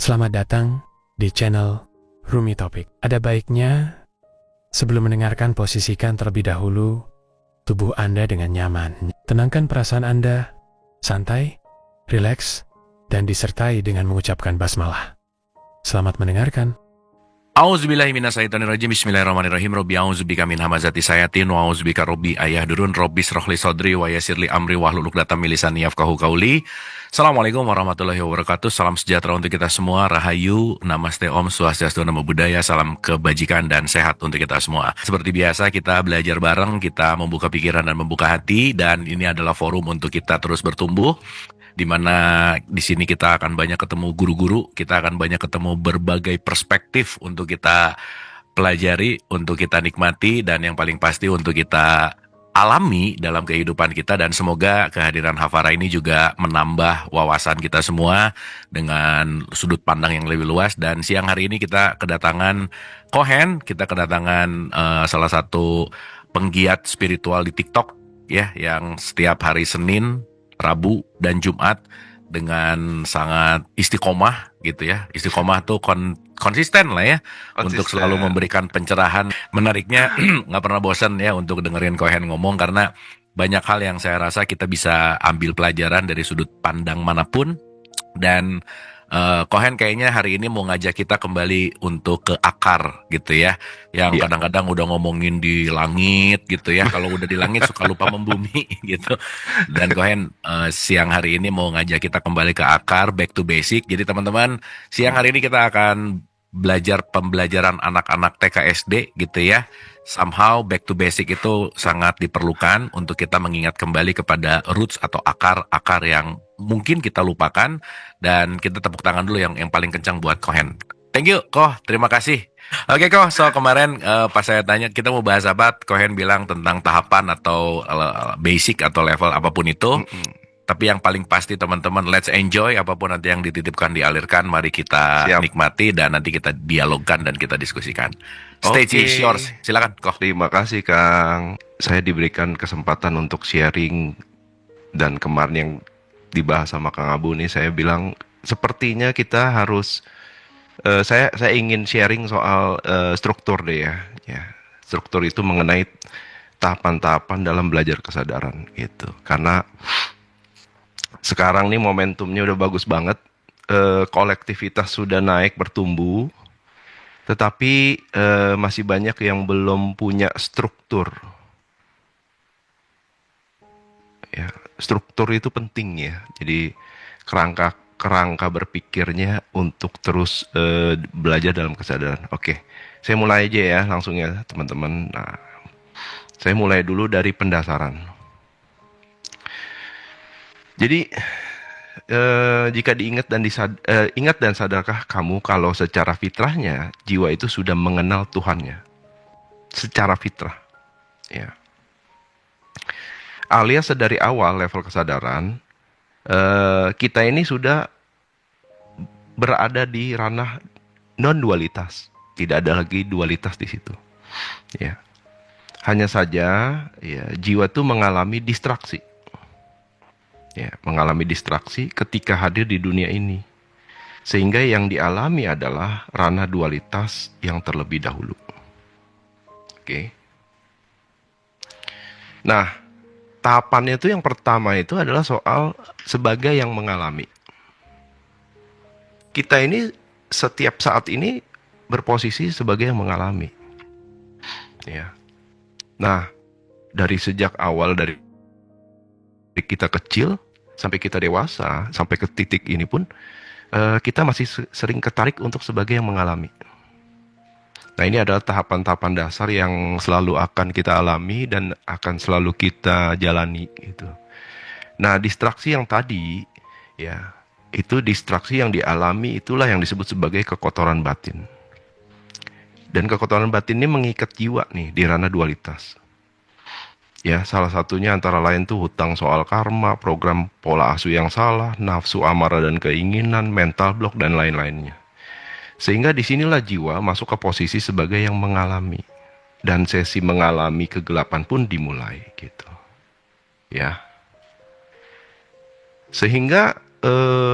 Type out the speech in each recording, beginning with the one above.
Selamat datang di channel Rumi Topik. Ada baiknya sebelum mendengarkan posisikan terlebih dahulu tubuh Anda dengan nyaman. Tenangkan perasaan Anda, santai, rileks, dan disertai dengan mengucapkan basmalah. Selamat mendengarkan. A'udzubillahi minasyaitonirrajim. Bismillahirrahmanirrahim. Rabbi a'udzubika min hamazati sayatin wa a'udzubika rabbi ayahdurun. Rabbi shrahli sadri wa yassirli amri wahlul 'uqdatam min lisani yafqahu qauli. Assalamualaikum warahmatullahi wabarakatuh. Salam sejahtera untuk kita semua. Rahayu, namaste, om swastiastu, namo buddhaya, salam kebajikan dan sehat untuk kita semua. Seperti biasa kita belajar bareng, kita membuka pikiran dan membuka hati, dan ini adalah forum untuk kita terus bertumbuh, di mana di sini kita akan banyak ketemu guru-guru, kita akan banyak ketemu berbagai perspektif untuk kita pelajari, untuk kita nikmati, dan yang paling pasti untuk kita alami dalam kehidupan kita. Dan semoga kehadiran Hafara ini juga menambah wawasan kita semua dengan sudut pandang yang lebih luas. Dan siang hari ini kita kedatangan Kohen, kita kedatangan salah satu penggiat spiritual di TikTok ya, yang setiap hari Senin, Rabu, dan Jumat dengan sangat istiqomah gitu ya. Istiqomah tuh konsisten lah ya, untuk selalu memberikan pencerahan. Menariknya nggak pernah bosan ya untuk dengerin Kohen ngomong, karena banyak hal yang saya rasa kita bisa ambil pelajaran dari sudut pandang manapun. Dan Kohen kayaknya hari ini mau ngajak kita kembali untuk ke akar gitu ya, yang kadang-kadang udah ngomongin di langit gitu ya, kalau udah di langit suka lupa membumi gitu. Dan Kohen siang hari ini mau ngajak kita kembali ke akar, back to basic. Jadi teman-teman, siang hari ini kita akan belajar pembelajaran anak-anak TK SD gitu ya. Somehow back to basic itu sangat diperlukan untuk kita mengingat kembali kepada roots atau akar-akar yang mungkin kita lupakan. Dan kita tepuk tangan dulu yang paling kencang buat Kohen. Thank you Koh, terima kasih. Oke Koh, so kemarin pas saya tanya kita mau bahas apa, Kohen bilang tentang tahapan atau basic atau level apapun itu. Tapi yang paling pasti teman-teman, let's enjoy apapun nanti yang dititipkan, dialirkan. Mari kita nikmati dan nanti kita dialogkan dan kita diskusikan. Stage is yours, silakan Koh. Terima kasih Kang. Saya diberikan kesempatan untuk sharing, dan kemarin yang dibahas sama Kang Abu nih, saya bilang sepertinya kita harus saya ingin sharing soal struktur deh ya. Struktur itu mengenai tahapan-tahapan dalam belajar kesadaran gitu. Karena sekarang nih momentumnya udah bagus banget, kolektivitas sudah naik, bertumbuh, tetapi masih banyak yang belum punya struktur. Ya, struktur itu penting ya. Jadi kerangka berpikirnya untuk terus belajar dalam kesadaran. Oke, saya mulai aja ya langsung ya teman-teman. Nah, saya mulai dulu dari pendasaran. Jadi jika diingat ingat dan sadarkah kamu kalau secara fitrahnya jiwa itu sudah mengenal Tuhannya secara fitrah, ya. Alias dari awal level kesadaran kita ini sudah berada di ranah non dualitas, tidak ada lagi dualitas di situ, ya. Hanya saja ya jiwa itu mengalami distraksi. Ya, mengalami distraksi ketika hadir di dunia ini. Sehingga yang dialami adalah ranah dualitas yang terlebih dahulu. Oke. Nah, tahapannya itu yang pertama itu adalah soal sebagai yang mengalami. Kita ini setiap saat ini berposisi sebagai yang mengalami. Ya. Nah, dari sejak awal dari kita kecil sampai kita dewasa, sampai ke titik ini pun kita masih sering ketarik untuk sebagai yang mengalami. Nah, ini adalah tahapan-tahapan dasar yang selalu akan kita alami dan akan selalu kita jalani gitu. Nah, distraksi yang tadi ya, itu distraksi yang dialami, itulah yang disebut sebagai kekotoran batin. Dan kekotoran batin ini mengikat jiwa nih di ranah dualitas. Ya, salah satunya antara lain tuh hutang soal karma, program pola asuh yang salah, nafsu amarah dan keinginan, mental block, dan lain-lainnya. Sehingga disinilah jiwa masuk ke posisi sebagai yang mengalami. Dan sesi mengalami kegelapan pun dimulai gitu. Ya. Sehingga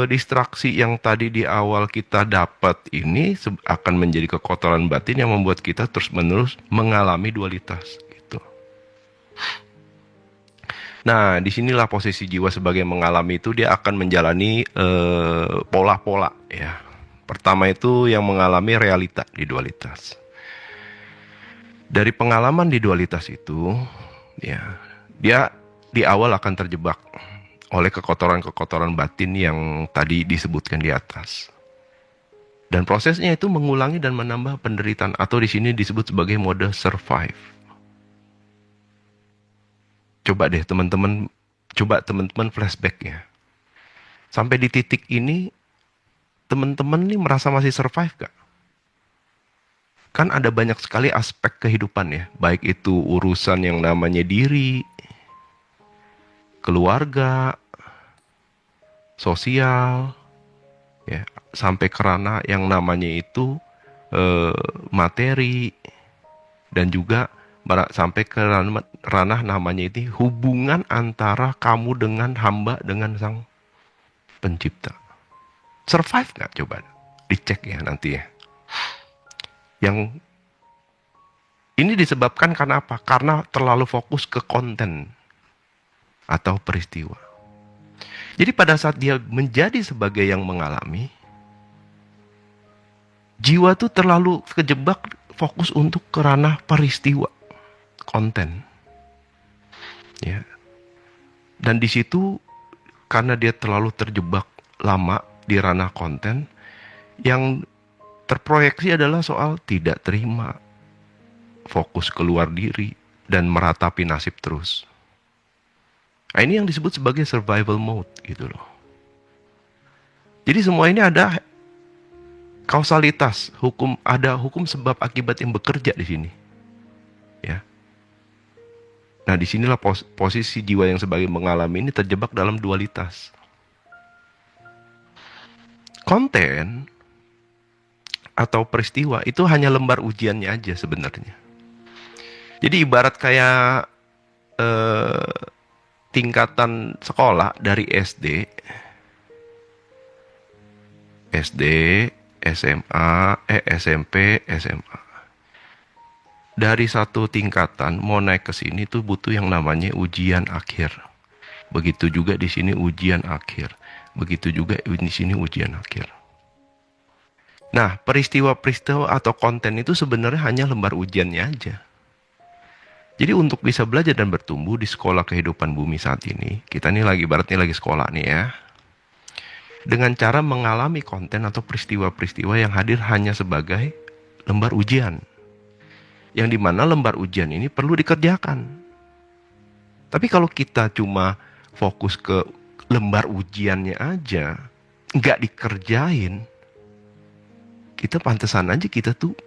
distraksi yang tadi di awal kita dapat ini akan menjadi kekotoran batin yang membuat kita terus-menerus mengalami dualitas gitu. Nah, disinilah posisi jiwa sebagai mengalami itu, dia akan menjalani pola-pola ya. Pertama itu yang mengalami realita di dualitas. Dari pengalaman di dualitas itu, ya, dia di awal akan terjebak oleh kekotoran-kekotoran batin yang tadi disebutkan di atas. Dan prosesnya itu mengulangi dan menambah penderitaan, atau di sini disebut sebagai mode survive. Coba deh teman-teman flashback ya. Sampai di titik ini, teman-teman nih merasa masih survive gak? Kan ada banyak sekali aspek kehidupan ya, baik itu urusan yang namanya diri, keluarga, sosial, ya, sampai ke ranah yang namanya itu materi, dan juga sampai ke ranah namanya itu hubungan antara kamu dengan hamba dengan sang pencipta. Survive nggak? Coba dicek ya nanti ya. Yang ini disebabkan karena apa? Karena terlalu fokus ke konten atau peristiwa. Jadi pada saat dia menjadi sebagai yang mengalami, jiwa tuh terlalu kejebak fokus untuk ke ranah peristiwa, konten. Ya. Dan di situ karena dia terlalu terjebak lama di ranah konten, yang terproyeksi adalah soal tidak terima, fokus keluar diri, dan meratapi nasib terus. Nah, ini yang disebut sebagai survival mode gitu loh. Jadi semua ini ada kausalitas, ada hukum sebab akibat yang bekerja di sini. Ya. Nah, disinilah posisi jiwa yang sebagai mengalami ini terjebak dalam dualitas. Konten atau peristiwa itu hanya lembar ujiannya aja sebenarnya. Jadi ibarat kayak tingkatan sekolah dari SD, SMA, SMP, SMA. Dari satu tingkatan mau naik ke sini tuh butuh yang namanya ujian akhir. Begitu juga di sini ujian akhir. Begitu juga di sini ujian akhir. Nah, peristiwa-peristiwa atau konten itu sebenarnya hanya lembar ujiannya aja. Jadi untuk bisa belajar dan bertumbuh di sekolah kehidupan bumi saat ini, kita nih ibaratnya lagi sekolah nih ya. Dengan cara mengalami konten atau peristiwa-peristiwa yang hadir hanya sebagai lembar ujian. Yang dimana lembar ujian ini perlu dikerjakan. Tapi kalau kita cuma fokus ke lembar ujiannya aja, nggak dikerjain, kita pantesan aja kita tuh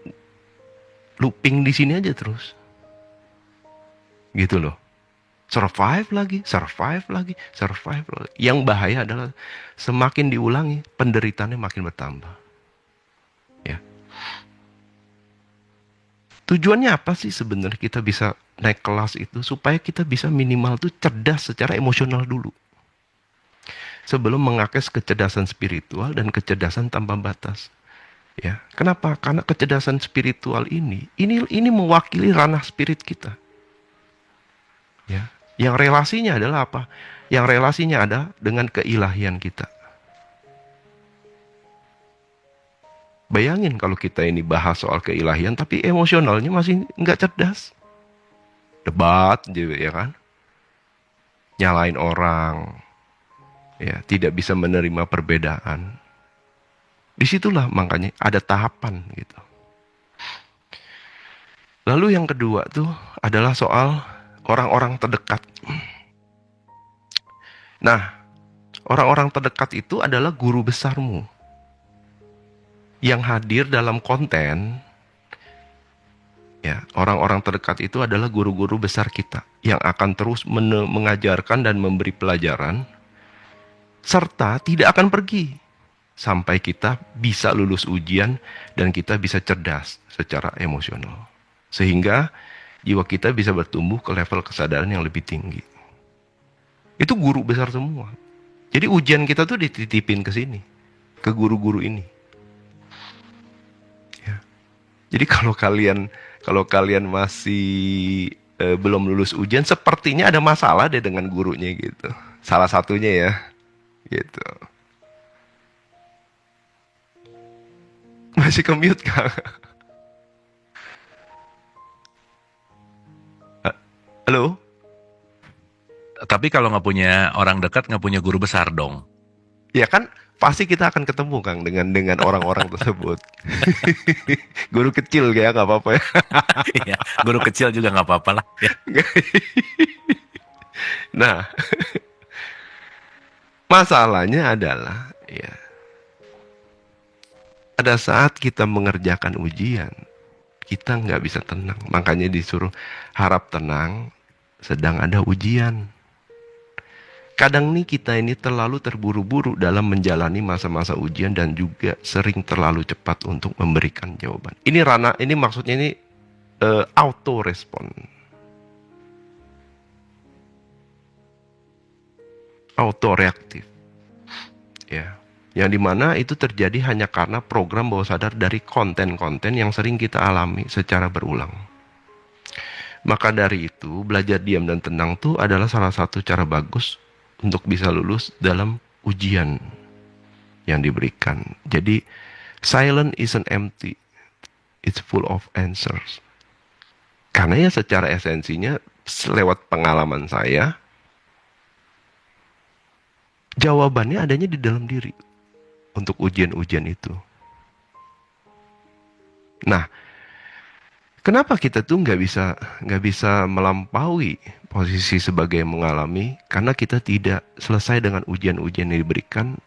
looping di sini aja terus. Gitu loh. Survive lagi. Yang bahaya adalah semakin diulangi, penderitaannya makin bertambah. Ya. Tujuannya apa sih sebenarnya kita bisa naik kelas itu? Supaya kita bisa minimal tuh cerdas secara emosional dulu. Sebelum mengakses kecerdasan spiritual dan kecerdasan tanpa batas. Ya, kenapa? Karena kecerdasan spiritual ini mewakili ranah spirit kita. Ya, yang relasinya adalah apa? Yang relasinya ada dengan keilahian kita. Bayangin kalau kita ini bahas soal keilahian, tapi emosionalnya masih nggak cerdas. Debat juga ya kan? Nyalain orang. Ya, tidak bisa menerima perbedaan. Disitulah makanya ada tahapan gitu. Lalu yang kedua tuh adalah soal orang-orang terdekat. Nah, orang-orang terdekat itu adalah guru besarmu. Yang hadir dalam konten, ya, orang-orang terdekat itu adalah guru-guru besar kita. Yang akan terus mengajarkan dan memberi pelajaran, serta tidak akan pergi. Sampai kita bisa lulus ujian dan kita bisa cerdas secara emosional. Sehingga jiwa kita bisa bertumbuh ke level kesadaran yang lebih tinggi. Itu guru besar semua. Jadi ujian kita tuh dititipin ke sini, ke guru-guru ini. Ya. Jadi kalau kalian masih belum lulus ujian, sepertinya ada masalah deh dengan gurunya gitu. Salah satunya ya, gitu. Masih ke-mute Kang? Halo? Tapi kalau nggak punya orang dekat, nggak punya guru besar dong. Ya kan pasti kita akan ketemu Kang dengan orang-orang tersebut. Guru kecil kayak nggak apa-apa ya. Ya, guru kecil juga nggak apa-apa lah. Ya. Nah, masalahnya adalah ya pada saat kita mengerjakan ujian, kita nggak bisa tenang. Makanya disuruh harap tenang sedang ada ujian. Kadang nih kita ini terlalu terburu-buru dalam menjalani masa-masa ujian dan juga sering terlalu cepat untuk memberikan jawaban. Ini maksudnya ini auto respon. Auto reaktif. Ya. Yang dimana itu terjadi hanya karena program bawah sadar dari konten-konten yang sering kita alami secara berulang. Maka dari itu, belajar diam dan tenang tuh adalah salah satu cara bagus untuk bisa lulus dalam ujian yang diberikan. Jadi, silent isn't empty. It's full of answers. Karena ya secara esensinya, lewat pengalaman saya, jawabannya adanya di dalam diri untuk ujian-ujian itu. Nah, kenapa kita tuh nggak bisa melampaui posisi sebagai mengalami? Karena kita tidak selesai dengan ujian-ujian yang diberikan.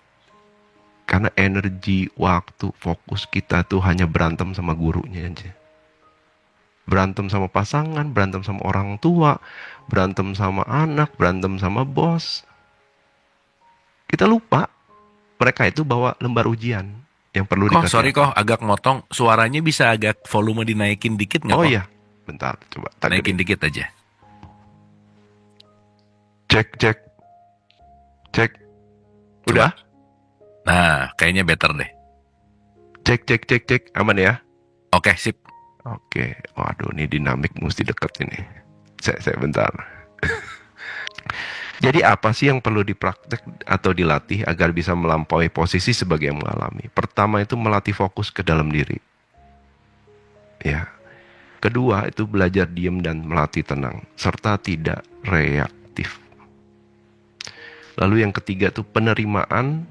Karena energi, waktu, fokus kita tuh hanya berantem sama gurunya aja. Berantem sama pasangan, berantem sama orang tua, berantem sama anak, berantem sama bos. Kita lupa mereka itu bawa lembar ujian yang perlu Kok, sorry kok, agak motong. Suaranya bisa agak volume dinaikin dikit nggak? Oh kok? iya, bentar, coba. Naikin dikit aja. Cek. Udah? Nah, kayaknya better deh. Cek. Aman ya? Oke, sip. Oke. Waduh, ini dinamik mesti deket ini. Saya bentar. Jadi apa sih yang perlu dipraktek atau dilatih agar bisa melampaui posisi sebagai yang mengalami? Pertama itu melatih fokus ke dalam diri. Ya. Kedua itu belajar diam dan melatih tenang serta tidak reaktif. Lalu yang ketiga itu penerimaan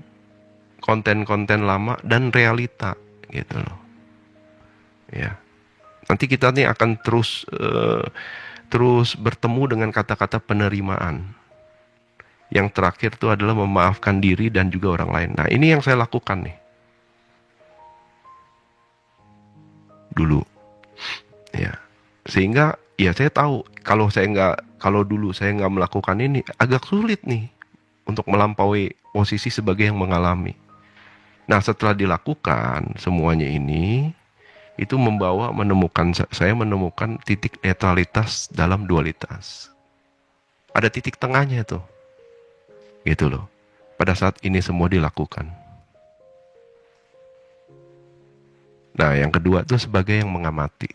konten-konten lama dan realita gitu loh. Ya. Nanti kita nih akan terus bertemu dengan kata-kata penerimaan. Yang terakhir itu adalah memaafkan diri dan juga orang lain. Nah, ini yang saya lakukan nih. Dulu. Ya. Sehingga ya saya tahu kalau dulu saya nggak melakukan ini agak sulit nih untuk melampaui posisi sebagai yang mengalami. Nah, setelah dilakukan semuanya ini itu saya menemukan titik netralitas dalam dualitas. Ada titik tengahnya tuh. Gitu loh. Pada saat ini semua dilakukan. Nah, yang kedua itu sebagai yang mengamati.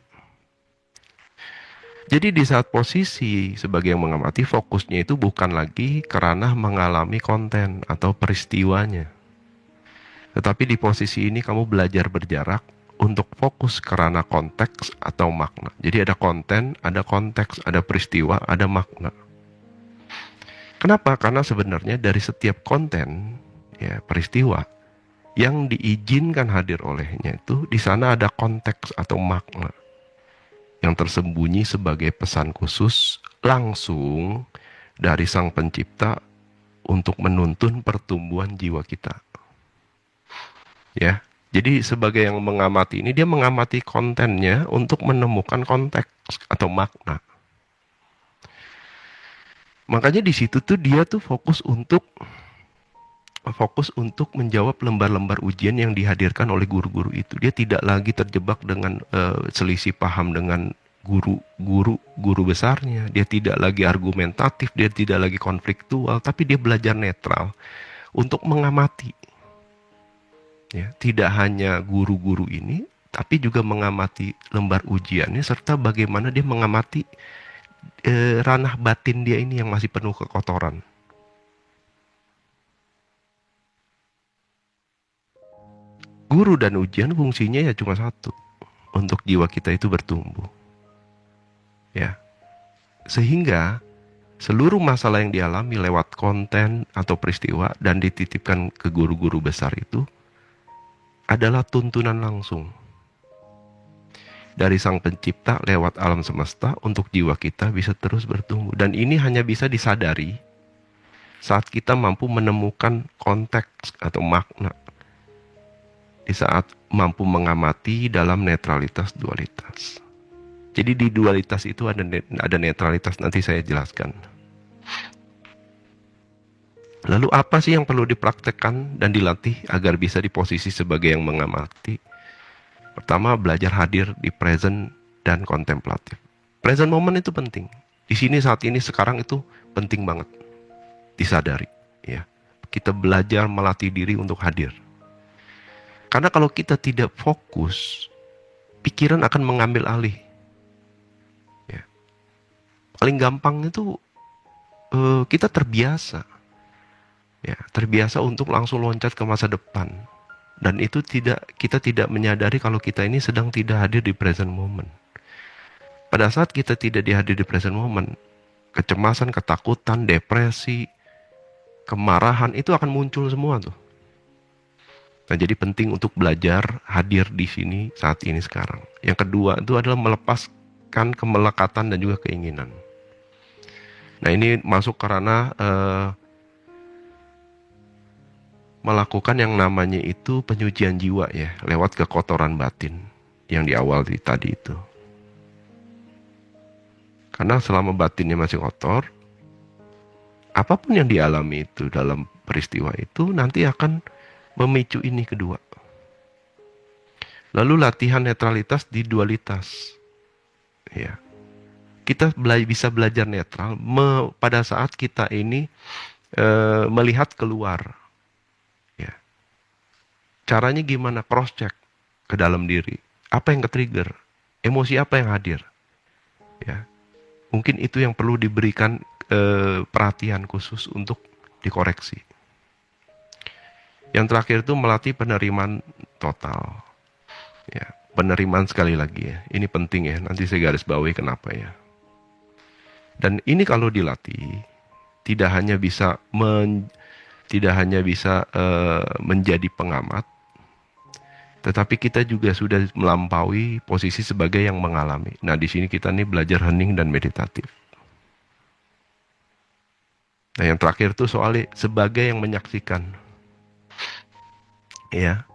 Jadi di saat posisi sebagai yang mengamati, fokusnya itu bukan lagi kerana mengalami konten atau peristiwanya. Tetapi di posisi ini kamu belajar berjarak untuk fokus kerana konteks atau makna. Jadi ada konten, ada konteks, ada peristiwa, ada makna. Kenapa? Karena sebenarnya dari setiap konten, ya peristiwa yang diizinkan hadir olehnya itu di sana ada konteks atau makna yang tersembunyi sebagai pesan khusus langsung dari Sang Pencipta untuk menuntun pertumbuhan jiwa kita. Ya, jadi sebagai yang mengamati ini dia mengamati kontennya untuk menemukan konteks atau makna. Makanya di situ tuh dia tuh fokus untuk menjawab lembar-lembar ujian yang dihadirkan oleh guru-guru itu. Dia tidak lagi terjebak dengan selisih paham dengan guru besarnya. Dia tidak lagi argumentatif, dia tidak lagi konfliktual, tapi dia belajar netral untuk mengamati. Ya, tidak hanya guru-guru ini, tapi juga mengamati lembar ujiannya serta bagaimana dia mengamati ranah batin dia ini yang masih penuh kekotoran. Guru dan ujian fungsinya ya cuma satu, untuk jiwa kita itu bertumbuh. Ya. Sehingga seluruh masalah yang dialami lewat konten atau peristiwa dan dititipkan ke guru-guru besar itu adalah tuntunan langsung dari Sang Pencipta lewat alam semesta untuk jiwa kita bisa terus bertumbuh. Dan ini hanya bisa disadari saat kita mampu menemukan konteks atau makna, di saat mampu mengamati dalam netralitas dualitas. Jadi di dualitas itu ada netralitas, nanti saya jelaskan. Lalu apa sih yang perlu dipraktekkan dan dilatih agar bisa di posisi sebagai yang mengamati? Pertama, belajar hadir di present dan kontemplatif. Present moment itu penting. Di sini saat ini sekarang itu penting banget disadari, ya. Kita belajar melatih diri untuk hadir. Karena kalau kita tidak fokus, pikiran akan mengambil alih. Ya. Paling gampang itu kita terbiasa. Ya, terbiasa untuk langsung loncat ke masa depan. Dan itu kita tidak menyadari kalau kita ini sedang tidak hadir di present moment. Pada saat kita tidak hadir di present moment, kecemasan, ketakutan, depresi, kemarahan itu akan muncul semua tuh. Nah, jadi penting untuk belajar hadir di sini saat ini sekarang. Yang kedua itu adalah melepaskan kemelekatan dan juga keinginan. Nah, ini masuk karena melakukan yang namanya itu penyucian jiwa ya, lewat kekotoran batin yang di awal tadi itu. Karena selama batinnya masih kotor, apapun yang dialami itu dalam peristiwa itu nanti akan memicu ini kedua. Lalu latihan netralitas di dualitas. Ya. Kita bisa belajar netral pada saat kita ini melihat keluar. Ya. Caranya gimana? Cross check ke dalam diri. Apa yang ke-trigger? Emosi apa yang hadir? Ya. Mungkin itu yang perlu diberikan perhatian khusus untuk dikoreksi. Yang terakhir itu melatih penerimaan total. Ya, penerimaan sekali lagi ya. Ini penting ya. Nanti saya garis bawahi kenapa ya. Dan ini kalau dilatih tidak hanya bisa menjadi pengamat, tetapi kita juga sudah melampaui posisi sebagai yang mengalami. Nah, di sini kita nih belajar hening dan meditatif. Nah, yang terakhir itu soal sebagai yang menyaksikan. Ya.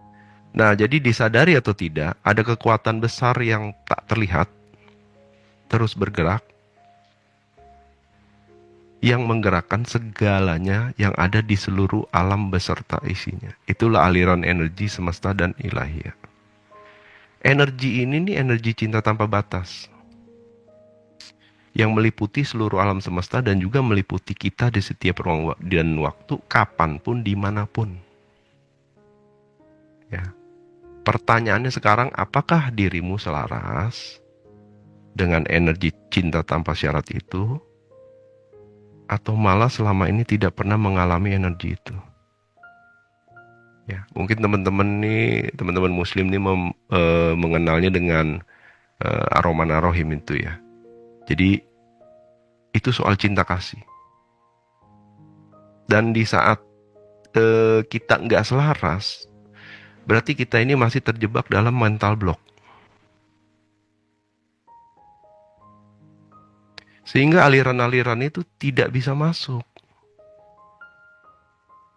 Nah, jadi disadari atau tidak, ada kekuatan besar yang tak terlihat terus bergerak yang menggerakkan segalanya yang ada di seluruh alam beserta isinya. Itulah aliran energi semesta dan ilahiyah. Energi ini nih energi cinta tanpa batas yang meliputi seluruh alam semesta dan juga meliputi kita di setiap ruang dan waktu, kapanpun, dimanapun. Ya. Pertanyaannya sekarang, apakah dirimu selaras dengan energi cinta tanpa syarat itu? Atau malah selama ini tidak pernah mengalami energi itu? Ya, mungkin teman-teman muslim nih mengenalnya dengan Ar-Rahman Ar-Rahim itu ya. Jadi itu soal cinta kasih. Dan di saat kita nggak selaras, berarti kita ini masih terjebak dalam mental block. Sehingga aliran-aliran itu tidak bisa masuk.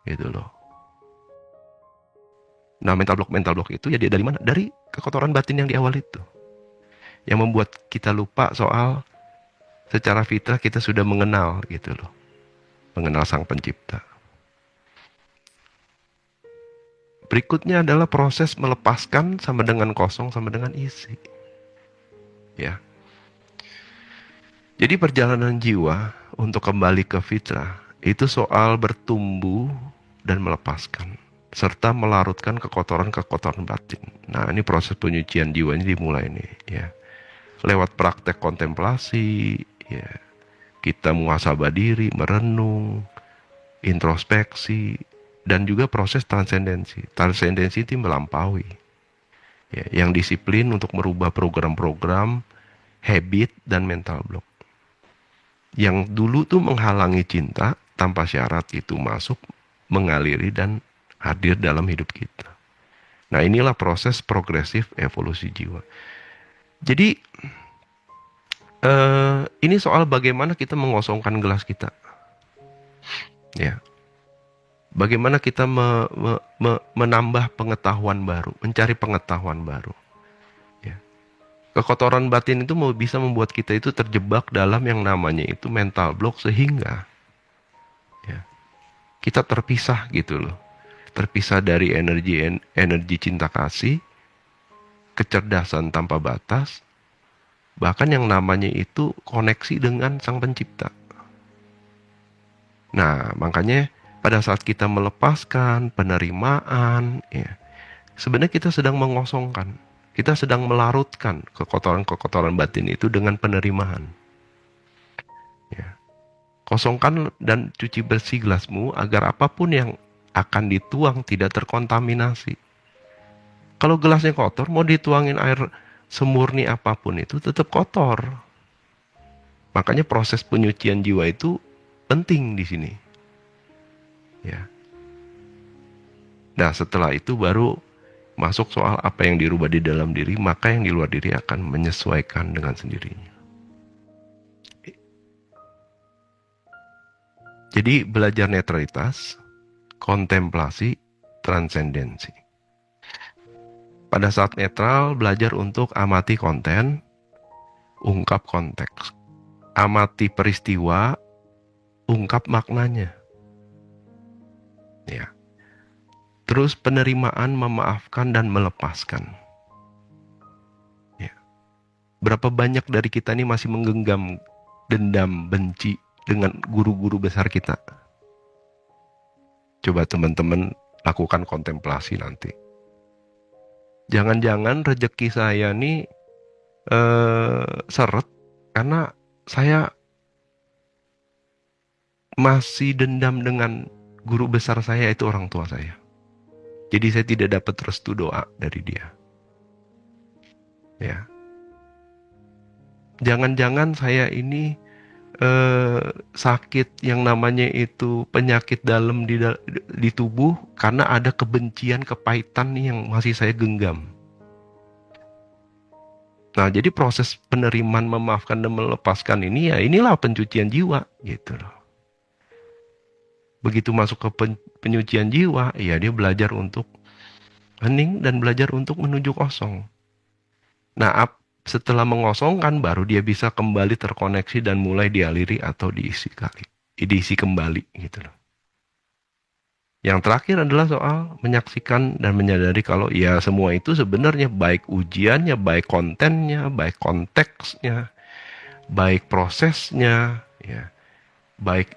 Gitu loh. Nah, mental block itu ya dia dari mana? Dari kekotoran batin yang di awal itu. Yang membuat kita lupa soal secara fitrah kita sudah mengenal gitu loh. Mengenal Sang Pencipta. Berikutnya adalah proses melepaskan sama dengan kosong sama dengan isi. Ya. Jadi perjalanan jiwa untuk kembali ke fitrah itu soal bertumbuh dan melepaskan, serta melarutkan kekotoran-kekotoran batin. Nah, ini proses penyucian jiwa ini dimulai nih, ya. Lewat praktek kontemplasi, ya. Kita muhasabah diri, merenung, introspeksi, dan juga proses transendensi. Transendensi itu melampaui, ya, yang disiplin untuk merubah program-program, habit, dan mental block. Yang dulu tuh menghalangi cinta tanpa syarat itu masuk, mengaliri, dan hadir dalam hidup kita. Nah, inilah proses progresif evolusi jiwa. Jadi, ini soal bagaimana kita mengosongkan gelas kita. Ya. Bagaimana kita menambah pengetahuan baru, mencari pengetahuan baru. Ya. Kekotoran batin itu bisa membuat kita itu terjebak dalam yang namanya itu mental block, sehingga ya, kita terpisah gitu loh. Terpisah dari energi cinta kasih, kecerdasan tanpa batas, bahkan yang namanya itu koneksi dengan Sang Pencipta. Nah, makanya pada saat kita melepaskan penerimaan, ya, sebenarnya kita sedang mengosongkan, kita sedang melarutkan kekotoran-kekotoran batin itu dengan penerimaan. Ya. Kosongkan dan cuci bersih gelasmu agar apapun yang akan dituang tidak terkontaminasi. Kalau gelasnya kotor, mau dituangin air semurni apapun itu tetap kotor. Makanya proses penyucian jiwa itu penting di sini. Ya. Nah, setelah itu baru masuk soal apa yang dirubah di dalam diri, maka yang di luar diri akan menyesuaikan dengan sendirinya. Jadi belajar netralitas, kontemplasi, transendensi. Pada saat netral, belajar untuk amati konten, ungkap konteks. Amati peristiwa, ungkap maknanya. Ya. Terus penerimaan, memaafkan, dan melepaskan. Ya. Berapa banyak dari kita ini masih menggenggam dendam, benci dengan guru-guru besar kita? Coba teman-teman lakukan kontemplasi nanti. Jangan-jangan rezeki saya nih seret karena saya masih dendam dengan guru besar saya, itu orang tua saya. Jadi saya tidak dapat restu doa dari dia. Ya. Jangan-jangan saya ini sakit yang namanya itu penyakit dalam di tubuh karena ada kebencian, kepahitan yang masih saya genggam. Nah, jadi proses penerimaan, memaafkan, dan melepaskan ini, ya inilah pencucian jiwa gitu loh. Begitu masuk ke penyucian jiwa, ya dia belajar untuk hening dan belajar untuk menuju kosong. Nah, setelah mengosongkan baru dia bisa kembali terkoneksi dan mulai dialiri atau diisi kembali gitu loh. Yang terakhir adalah soal menyaksikan dan menyadari kalau ya semua itu sebenarnya baik ujiannya, baik kontennya, baik konteksnya, baik prosesnya, ya, baik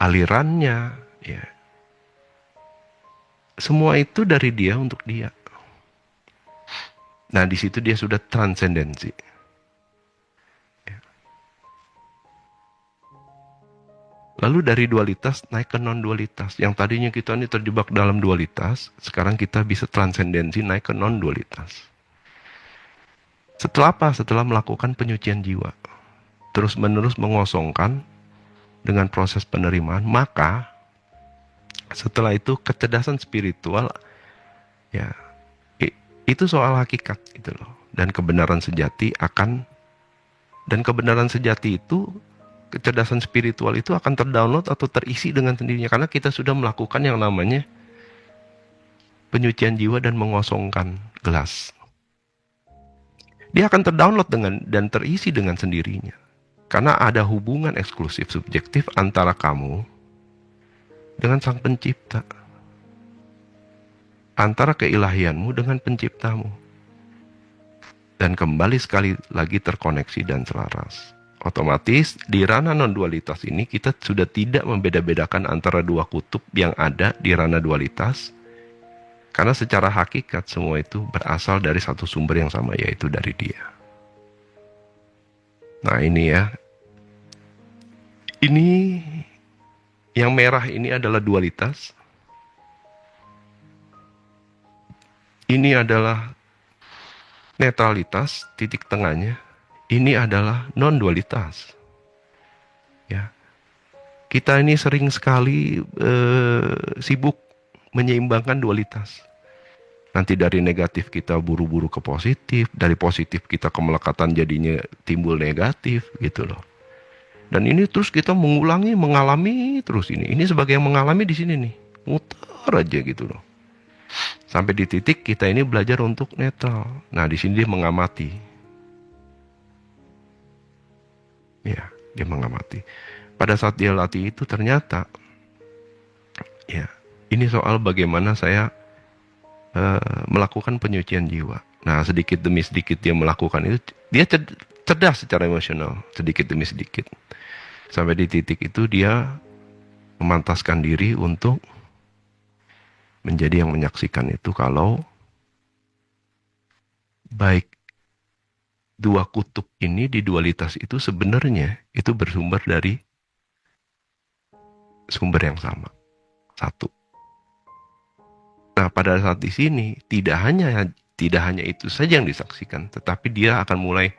alirannya, ya. Semua itu dari dia untuk dia. Nah, di situ dia sudah transendensi. Ya. Lalu dari dualitas naik ke non-dualitas. Yang tadinya kita ini terjebak dalam dualitas, sekarang kita bisa transendensi naik ke non-dualitas. Setelah apa? Setelah melakukan penyucian jiwa. Terus-menerus mengosongkan dengan proses penerimaan, maka setelah itu kecerdasan spiritual, ya, itu soal hakikat gitu loh. Dan kebenaran sejati itu, kecerdasan spiritual itu akan terdownload atau terisi dengan sendirinya karena kita sudah melakukan yang namanya penyucian jiwa dan mengosongkan gelas. Dia akan terdownload dan terisi dengan sendirinya. Karena ada hubungan eksklusif subjektif antara kamu dengan Sang Pencipta. Antara keilahianmu dengan penciptamu. Dan kembali sekali lagi terkoneksi dan selaras. Otomatis di ranah non-dualitas ini kita sudah tidak membeda-bedakan antara dua kutub yang ada di ranah dualitas. Karena secara hakikat semua itu berasal dari satu sumber yang sama, yaitu dari Dia. Nah ini ya. Ini yang merah ini adalah dualitas. Ini adalah netralitas, titik tengahnya. Ini adalah non-dualitas. Ya. Kita ini sering sekali sibuk menyeimbangkan dualitas. Nanti dari negatif kita buru-buru ke positif, dari positif kita ke melekatan jadinya timbul negatif gitu loh. Dan ini terus kita mengalami terus ini. Ini sebagai yang mengalami di sini nih, muter aja gitu loh. Sampai di titik kita ini belajar untuk netral. Nah di sini dia mengamati. Ya, dia mengamati. Pada saat dia latih itu ternyata, ya, ini soal bagaimana saya melakukan penyucian jiwa. Nah, sedikit demi sedikit dia melakukan itu, dia cerdas secara emosional, sedikit demi sedikit. Sampai di titik itu dia memantaskan diri untuk menjadi yang menyaksikan itu kalau baik dua kutub ini di dualitas itu sebenarnya itu bersumber dari sumber yang sama. Satu. Nah, pada saat di sini tidak hanya itu saja yang disaksikan, tetapi dia akan mulai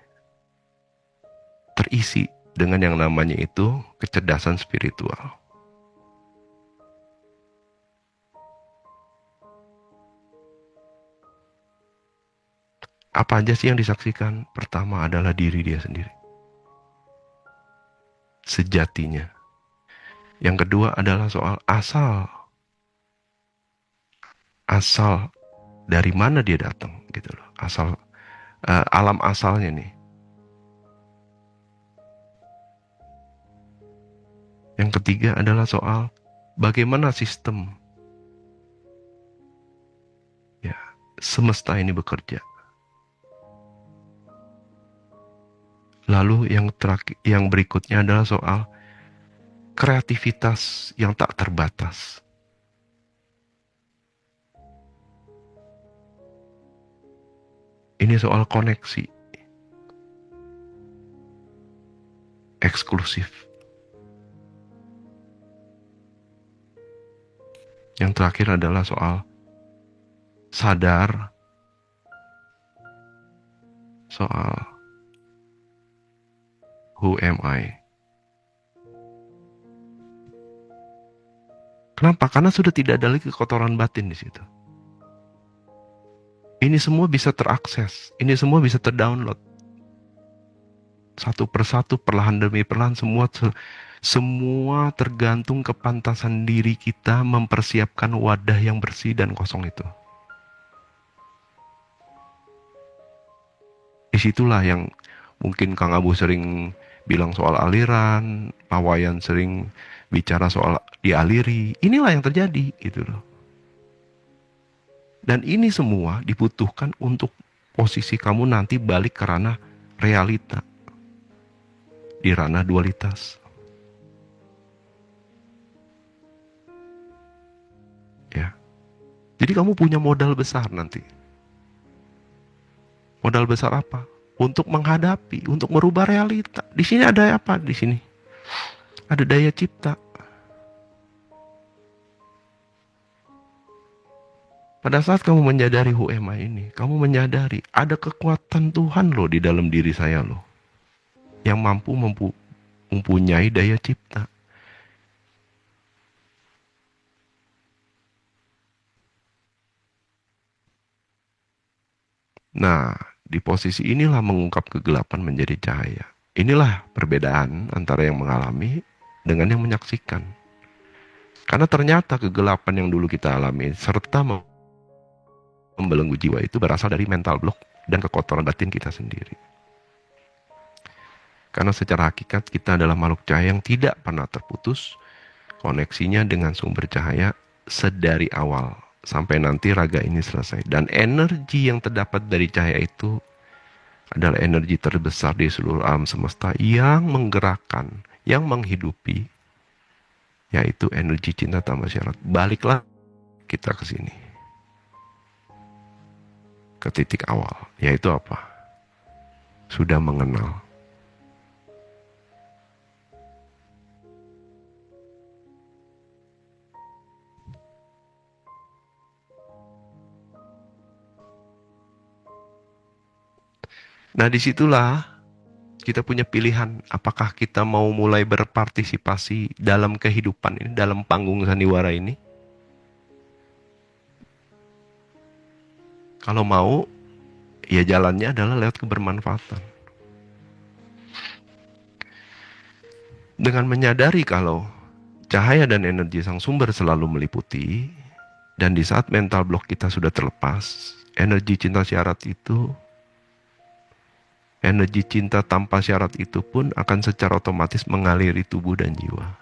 terisi dengan yang namanya itu kecerdasan spiritual. Apa aja sih yang disaksikan? Pertama adalah diri dia sendiri. Sejatinya. Yang kedua adalah soal asal. Asal dari mana dia datang gitu loh. Asal alam asalnya nih. Yang ketiga adalah soal bagaimana sistem ya semesta ini bekerja. Lalu yang berikutnya adalah soal kreativitas yang tak terbatas. Ini soal koneksi eksklusif. Yang terakhir adalah soal sadar, soal who am I? Kenapa? Karena sudah tidak ada lagi kekotoran batin di situ. Ini semua bisa terakses, ini semua bisa terdownload. Satu persatu, perlahan demi perlahan, semua tergantung kepantasan diri kita mempersiapkan wadah yang bersih dan kosong itu. Disitulah yang mungkin Kang Abu sering bilang soal aliran, Pak Wayan sering bicara soal dialiri. Inilah yang terjadi gitu loh. Dan ini semua dibutuhkan untuk posisi kamu nanti balik ke ranah realita. Di ranah dualitas. Ya. Jadi kamu punya modal besar nanti. Modal besar apa? Untuk menghadapi, untuk merubah realita. Di sini ada apa? Di sini ada daya cipta. Pada saat kamu menyadari who am I ini, kamu menyadari ada kekuatan Tuhan loh di dalam diri saya loh, yang mampu mempunyai daya cipta. Nah, di posisi inilah mengungkap kegelapan menjadi cahaya. Inilah perbedaan antara yang mengalami dengan yang menyaksikan. Karena ternyata kegelapan yang dulu kita alami serta membelenggu jiwa itu berasal dari mental block dan kekotoran batin kita sendiri. Karena secara hakikat kita adalah makhluk cahaya yang tidak pernah terputus koneksinya dengan sumber cahaya sedari awal sampai nanti raga ini selesai. Dan energi yang terdapat dari cahaya itu adalah energi terbesar di seluruh alam semesta yang menggerakkan, yang menghidupi, yaitu energi cinta tanpa syarat. Baliklah kita ke sini, ke titik awal, yaitu apa? Sudah mengenal. Nah, disitulah kita punya pilihan, apakah kita mau mulai berpartisipasi dalam kehidupan ini, dalam panggung sandiwara ini. Kalau mau, ya jalannya adalah lewat kebermanfaatan. Dengan menyadari kalau cahaya dan energi sang sumber selalu meliputi, dan di saat mental block kita sudah terlepas, energi cinta syarat itu, energi cinta tanpa syarat itu pun akan secara otomatis mengaliri tubuh dan jiwa.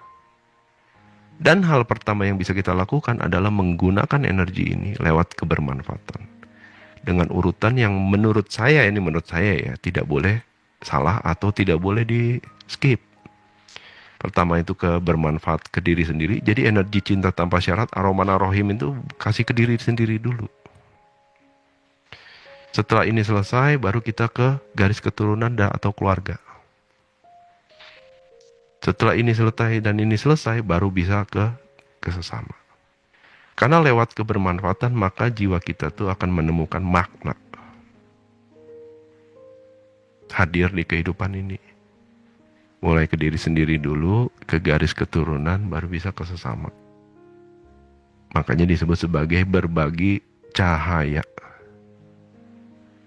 Dan hal pertama yang bisa kita lakukan adalah menggunakan energi ini lewat kebermanfaatan. Dengan urutan yang menurut saya ya, tidak boleh salah atau tidak boleh di skip. Pertama itu bermanfaat ke diri sendiri. Jadi energi cinta tanpa syarat, Ar-Rahman Ar-Rahim itu kasih ke diri sendiri dulu. Setelah ini selesai, baru kita ke garis keturunan atau keluarga. Setelah ini selesai dan ini selesai, baru bisa ke sesama. Karena lewat kebermanfaatan, maka jiwa kita tuh akan menemukan makna hadir di kehidupan ini. Mulai ke diri sendiri dulu, ke garis keturunan, baru bisa ke sesama. Makanya disebut sebagai berbagi cahaya.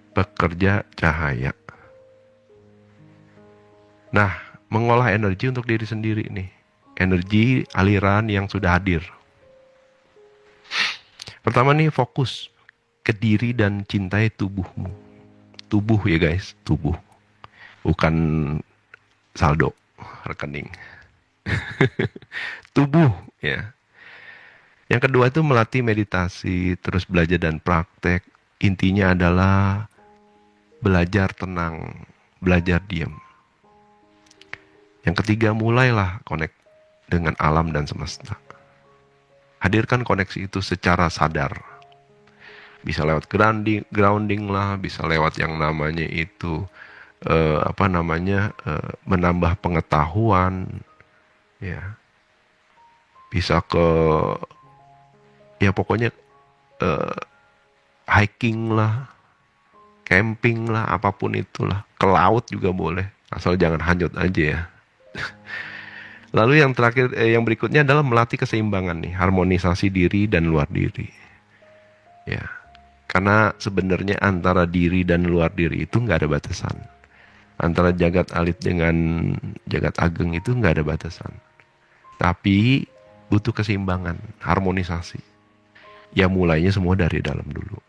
Pekerja cahaya. Nah, mengolah energi untuk diri sendiri nih. Energi aliran yang sudah hadir. Pertama nih, fokus ke diri dan cintai tubuhmu. Tubuh ya guys, tubuh. Bukan saldo rekening. Tubuh ya. Yang kedua itu melatih meditasi, terus belajar dan praktek. Intinya adalah belajar tenang, belajar diam. Yang ketiga, mulailah connect dengan alam dan semesta. Hadirkan koneksi itu secara sadar. Bisa lewat grounding lah, bisa lewat yang namanya itu menambah pengetahuan, ya. Bisa ke, ya pokoknya hiking lah, camping lah, apapun itulah. Ke laut juga boleh, asal jangan hanyut aja ya. Lalu yang terakhir, yang berikutnya adalah melatih keseimbangan nih, harmonisasi diri dan luar diri. Ya, karena sebenarnya antara diri dan luar diri itu nggak ada batasan. Antara jagat alit dengan jagat ageng itu nggak ada batasan. Tapi butuh keseimbangan, harmonisasi. Ya mulainya semua dari dalam dulu.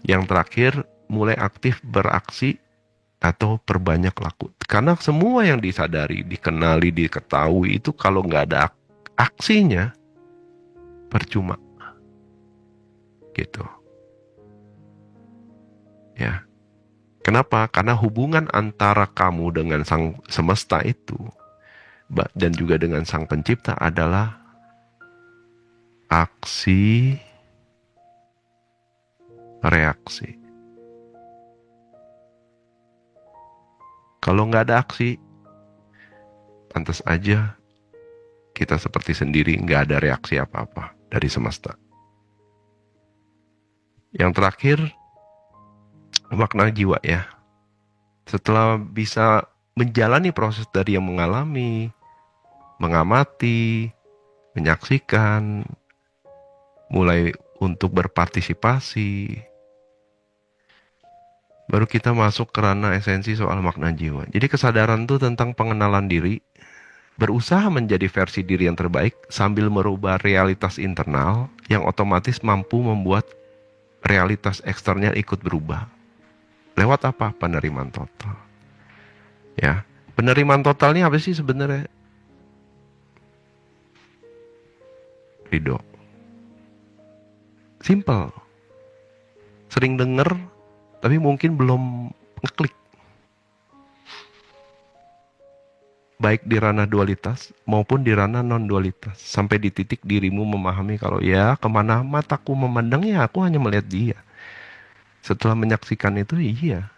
Yang terakhir, mulai aktif beraksi atau perbanyak laku. Karena semua yang disadari, dikenali, diketahui itu kalau nggak ada aksinya, percuma. Gitu. Ya. Kenapa? Karena hubungan antara kamu dengan sang semesta itu dan juga dengan sang pencipta adalah aksi reaksi. Kalau nggak ada aksi, pantas aja kita seperti sendiri, nggak ada reaksi apa-apa dari semesta. Yang terakhir, makna jiwa ya. Setelah bisa menjalani proses dari yang mengalami, mengamati, menyaksikan, mulai untuk berpartisipasi, baru kita masuk ke ranah esensi soal makna jiwa. Jadi kesadaran itu tentang pengenalan diri, berusaha menjadi versi diri yang terbaik sambil merubah realitas internal yang otomatis mampu membuat realitas eksternal ikut berubah. Lewat apa? Penerimaan total. Ya, penerimaan total ini apa sih sebenarnya? Ridho. Simple. Sering denger, tapi mungkin belum ngeklik. Baik di ranah dualitas maupun di ranah non-dualitas. Sampai di titik dirimu memahami kalau ya kemana mataku memandang ya aku hanya melihat dia. Setelah menyaksikan itu iya.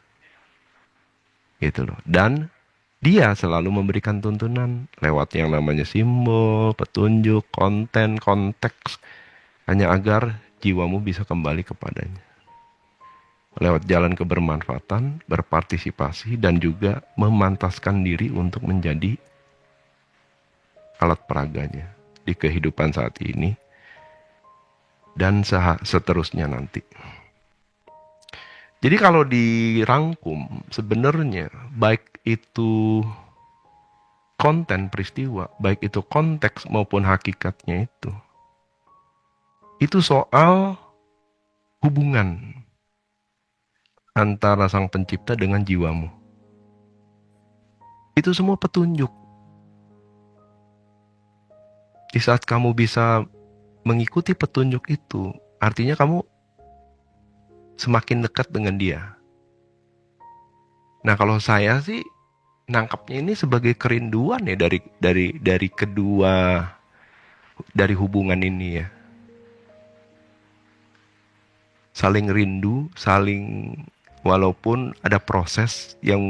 Gitu loh. Dan dia selalu memberikan tuntunan lewat yang namanya simbol, petunjuk, konten, konteks. Hanya agar jiwamu bisa kembali kepadanya. Lewat jalan kebermanfaatan, berpartisipasi, dan juga memantaskan diri untuk menjadi alat peraganya di kehidupan saat ini dan seterusnya nanti. Jadi kalau dirangkum, sebenarnya baik itu konten peristiwa, baik itu konteks maupun hakikatnya itu soal hubungan antara sang pencipta dengan jiwamu. Itu semua petunjuk. Di saat kamu bisa mengikuti petunjuk itu, artinya kamu semakin dekat dengan dia. Nah, kalau saya sih nangkapnya ini sebagai kerinduan ya dari kedua dari hubungan ini ya. Saling rindu, saling walaupun ada proses yang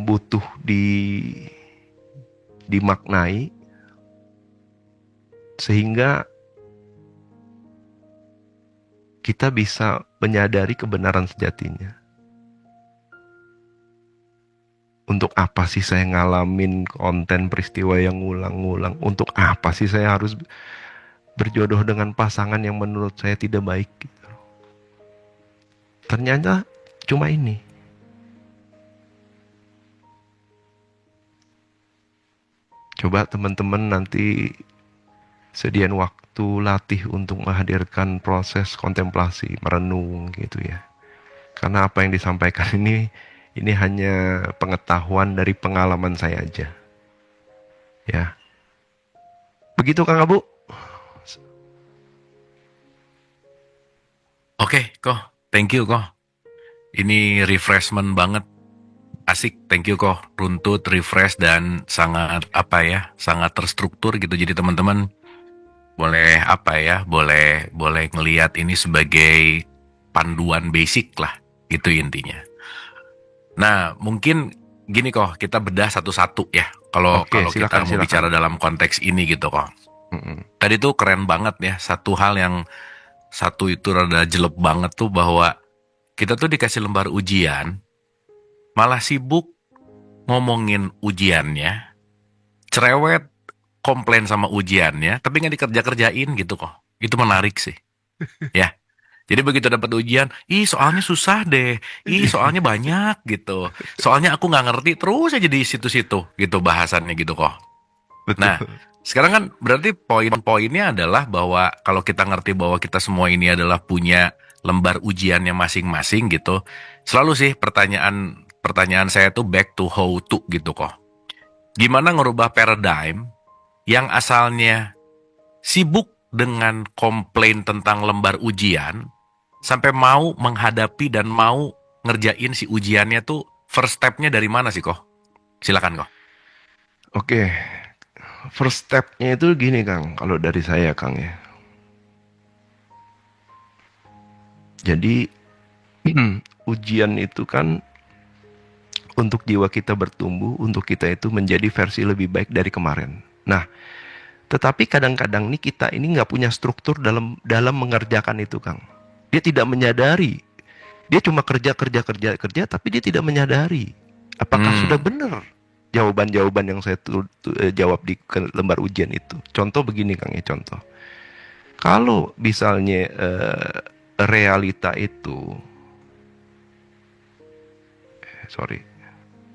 butuh dimaknai sehingga kita bisa menyadari kebenaran sejatinya. Untuk apa sih saya ngalamin konten peristiwa yang ngulang-ngulang? Untuk apa sih saya harus berjodoh dengan pasangan yang menurut saya tidak baik gitu. Ternyata cuma ini. Coba teman-teman nanti sediain waktu latih untuk menghadirkan proses kontemplasi, merenung gitu ya. Karena apa yang disampaikan ini hanya pengetahuan dari pengalaman saya aja. Ya. Begitu Kang Abu? Oke, Koh. Thank you, Koh. Ini refreshment banget. Asik, thank you, Koh. Runtut, refresh, dan sangat, sangat terstruktur gitu. Jadi teman-teman boleh boleh ngelihat ini sebagai panduan basic lah. Itu intinya. Nah, mungkin gini, Koh. Kita bedah satu-satu ya. Kalau kita mau bicara dalam konteks ini gitu, Koh. Tadi tuh keren banget ya. Satu itu rada jelek banget tuh bahwa kita tuh dikasih lembar ujian, malah sibuk ngomongin ujiannya, cerewet komplain sama ujiannya, tapi nggak dikerja-kerjain gitu kok. Itu menarik sih. Ya. Jadi begitu dapat ujian, soalnya susah deh, soalnya banyak gitu. Soalnya aku nggak ngerti, terus aja di situ-situ gitu bahasannya gitu kok. Betul. Nah, sekarang kan berarti poin-poinnya adalah bahwa kalau kita ngerti bahwa kita semua ini adalah punya lembar ujiannya masing-masing gitu. Selalu sih pertanyaan saya tuh back to how to gitu kok. Gimana ngerubah paradigm yang asalnya sibuk dengan komplain tentang lembar ujian sampai mau menghadapi dan mau ngerjain si ujiannya tuh first step-nya dari mana sih kok? Silakan kok. Oke. First step-nya itu gini Kang, kalau dari saya Kang ya. Jadi ujian itu kan untuk jiwa kita bertumbuh, untuk kita itu menjadi versi lebih baik dari kemarin. Nah, tetapi kadang-kadang nih kita ini nggak punya struktur dalam mengerjakan itu Kang. Dia tidak menyadari. Dia cuma kerja, tapi dia tidak menyadari. Apakah sudah benar jawaban-jawaban yang saya jawab di lembar ujian itu. Contoh begini Kang ya, contoh. Kalau misalnya realita itu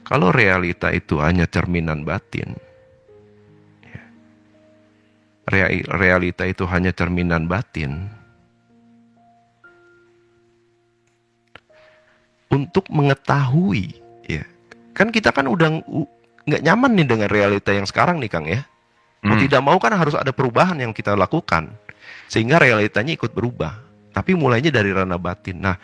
kalau realita itu hanya cerminan batin, realita itu hanya cerminan batin, untuk mengetahui ya, kan kita kan udah nggak nyaman nih dengan realita yang sekarang nih Kang ya. Mau tidak mau kan harus ada perubahan yang kita lakukan sehingga realitanya ikut berubah. Tapi mulainya dari ranah batin. Nah,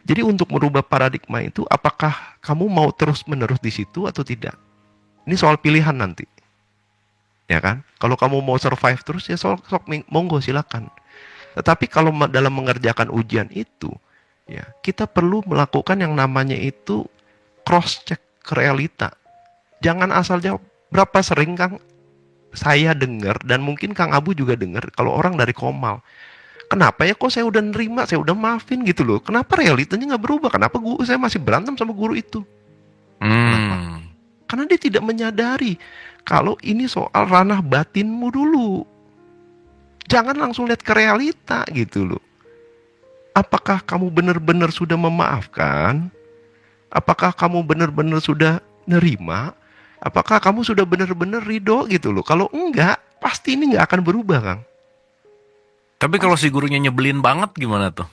jadi untuk merubah paradigma itu, apakah kamu mau terus-menerus di situ atau tidak? Ini soal pilihan nanti. Ya kan? Kalau kamu mau survive terus, ya monggo silakan. Tetapi kalau dalam mengerjakan ujian itu, ya, kita perlu melakukan yang namanya itu cross check ke realita. Jangan asal jawab. Berapa sering Kang saya dengar, dan mungkin Kang Abu juga dengar, kalau orang dari Komal, kenapa ya kok saya udah nerima, saya udah maafin gitu loh, kenapa realitanya nggak berubah, kenapa guru saya masih berantem sama guru itu? Kenapa? Karena dia tidak menyadari kalau ini soal ranah batinmu dulu. Jangan langsung lihat ke realita gitu loh. Apakah kamu benar-benar sudah memaafkan? Apakah kamu benar-benar sudah nerima? Apakah kamu sudah benar-benar ridho gitu loh? Kalau enggak, pasti ini nggak akan berubah, Kang. Tapi kalau si gurunya nyebelin banget gimana tuh?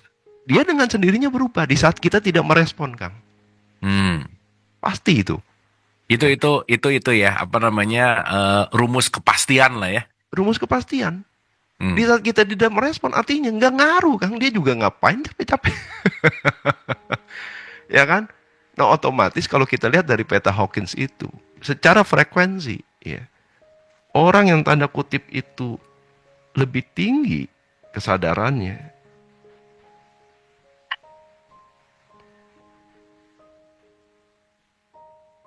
Dia dengan sendirinya berubah di saat kita tidak merespon, Kang. Pasti itu. Itu ya, apa namanya, rumus kepastian lah ya. Rumus kepastian. Di saat kita tidak merespon, artinya nggak ngaruh, Kang. Dia juga ngapain capek-capek. Ya kan? Nah, otomatis kalau kita lihat dari peta Hawkins itu, secara frekuensi, ya, orang yang tanda kutip itu lebih tinggi kesadarannya,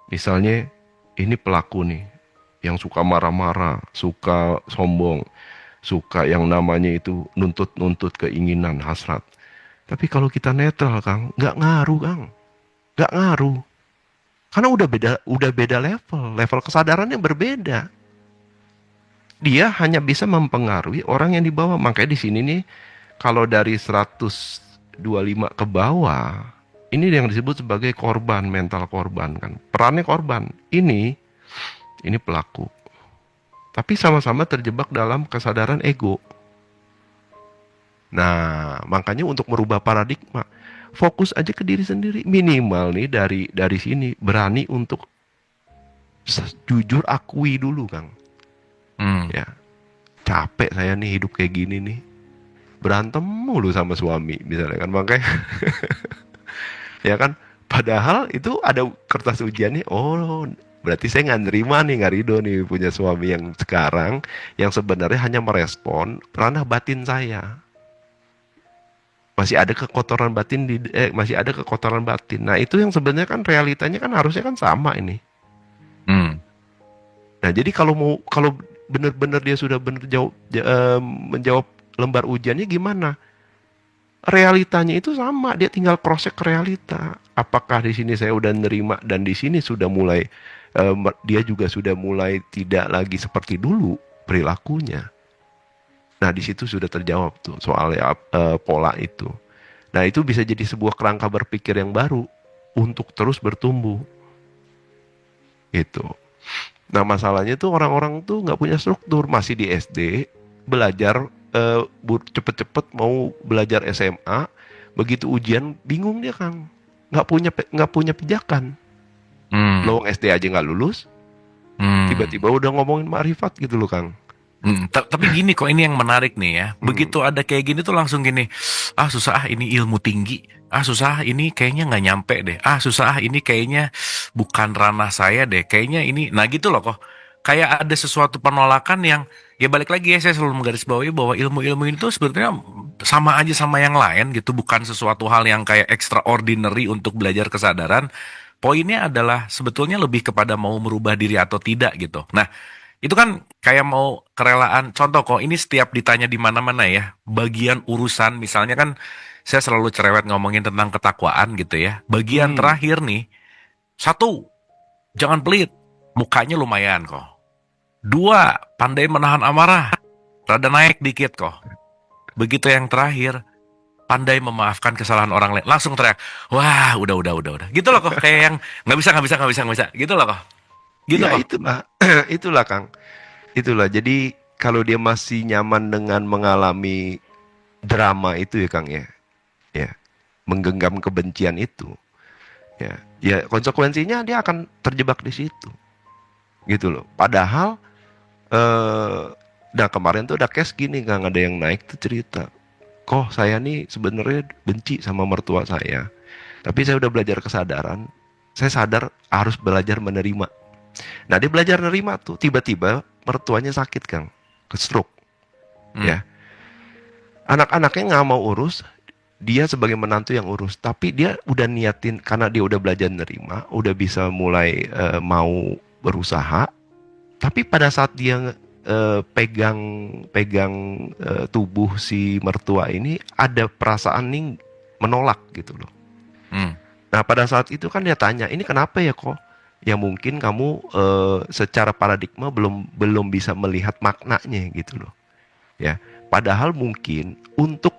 misalnya ini pelaku nih, yang suka marah-marah, suka sombong, suka yang namanya itu nuntut-nuntut keinginan, hasrat. Tapi kalau kita netral, Kang, nggak ngaruh, Kang. Nggak ngaruh. Karena udah beda level kesadarannya berbeda. Dia hanya bisa mempengaruhi orang yang di bawah. Makanya di sini nih, kalau dari 125 ke bawah, ini yang disebut sebagai korban, mental korban kan. Perannya korban. Ini pelaku. Tapi sama-sama terjebak dalam kesadaran ego. Nah, makanya untuk merubah paradigma, fokus aja ke diri sendiri. Minimal nih dari sini berani untuk jujur akui dulu, Kang. Ya, capek saya nih hidup kayak gini nih, berantem mulu sama suami misalnya kan, makanya ya kan, padahal itu ada kertas ujiannya. Oh, berarti saya nggak nerima nih, nggak ridho nih punya suami yang sekarang, yang sebenarnya hanya merespon ranah batin saya. Masih ada kekotoran batin masih ada kekotoran batin. Nah, itu yang sebenarnya kan realitanya kan harusnya kan sama ini. Nah, jadi kalau benar-benar dia sudah menjawab lembar ujiannya gimana? Realitanya itu sama, dia tinggal cross check ke realita. Apakah di sini saya udah nerima, dan di sini sudah mulai dia juga sudah mulai tidak lagi seperti dulu perilakunya. Nah, di situ sudah terjawab tuh soal pola itu. Nah, itu bisa jadi sebuah kerangka berpikir yang baru untuk terus bertumbuh. Gitu. Nah, masalahnya tuh orang-orang tuh nggak punya struktur, masih di SD, belajar cepet-cepet mau belajar SMA, begitu ujian bingung dia, Kang, nggak punya pijakan. Lo SD aja nggak lulus, tiba-tiba udah ngomongin ma'rifat gitu loh, Kang. Tapi gini kok, ini yang menarik nih ya. Begitu ada kayak gini tuh langsung gini, susah ini ilmu tinggi, susah ini kayaknya nggak nyampe deh, susah ini kayaknya bukan ranah saya deh, kayaknya ini. Nah gitu loh kok, kayak ada sesuatu penolakan yang, ya balik lagi ya, saya selalu menggarisbawahi bahwa ilmu-ilmu itu sebetulnya sama aja sama yang lain gitu, bukan sesuatu hal yang kayak extraordinary untuk belajar kesadaran. Poinnya adalah sebetulnya lebih kepada mau merubah diri atau tidak gitu. Nah, itu kan kayak mau kerelaan. Contoh kok, ini setiap ditanya di mana-mana ya, bagian urusan misalnya kan, saya selalu cerewet ngomongin tentang ketakwaan gitu ya. Bagian terakhir nih, 1, jangan pelit, mukanya lumayan kok. 2, pandai menahan amarah, rada naik dikit kok. Begitu yang terakhir, pandai memaafkan kesalahan orang lain, langsung teriak, wah udah. Gitu loh kok, kayak yang nggak bisa. Gitu loh kok. Gitu ya kok. itulah Kang. Itulah, jadi kalau dia masih nyaman dengan mengalami drama itu ya, Kang, ya, menggenggam kebencian itu, ya konsekuensinya dia akan terjebak di situ, gitu loh. Padahal, nah kemarin tuh ada case gini, Kang, ada yang naik tuh cerita, kok saya nih sebenarnya benci sama mertua saya. Tapi saya udah belajar kesadaran, saya sadar harus belajar menerima. Nah dia belajar menerima tuh, tiba-tiba mertuanya sakit Kang, ke stroke. Ya, anak-anaknya nggak mau urus, dia sebagai menantu yang urus. Tapi dia udah niatin, karena dia udah belajar menerima, udah bisa mulai mau berusaha. Tapi pada saat dia pegang tubuh si mertua ini, ada perasaan nih menolak gitu loh. Nah pada saat itu kan dia tanya, ini kenapa ya kok? Ya mungkin kamu secara paradigma belum bisa melihat maknanya gitu loh. Ya, padahal mungkin untuk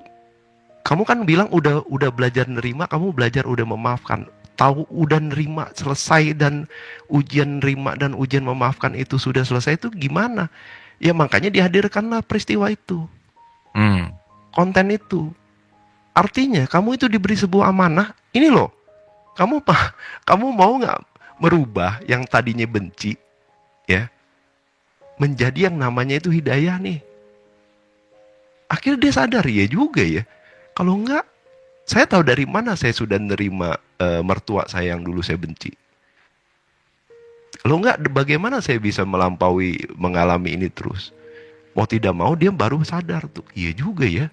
kamu kan bilang udah belajar nerima, kamu belajar udah memaafkan. Tahu udah nerima selesai dan ujian nerima dan ujian memaafkan itu sudah selesai, itu gimana? Ya makanya dihadirkanlah peristiwa itu. Konten itu. Artinya kamu itu diberi sebuah amanah. Ini loh. Kamu mau nggak merubah yang tadinya benci ya menjadi yang namanya itu hidayah nih? Akhirnya dia sadar ya juga ya. Kalau enggak, saya tahu dari mana saya sudah nerima mertua saya yang dulu saya benci. Kalau enggak, bagaimana saya bisa mengalami ini terus? Mau tidak mau dia baru sadar tuh. Iya juga ya.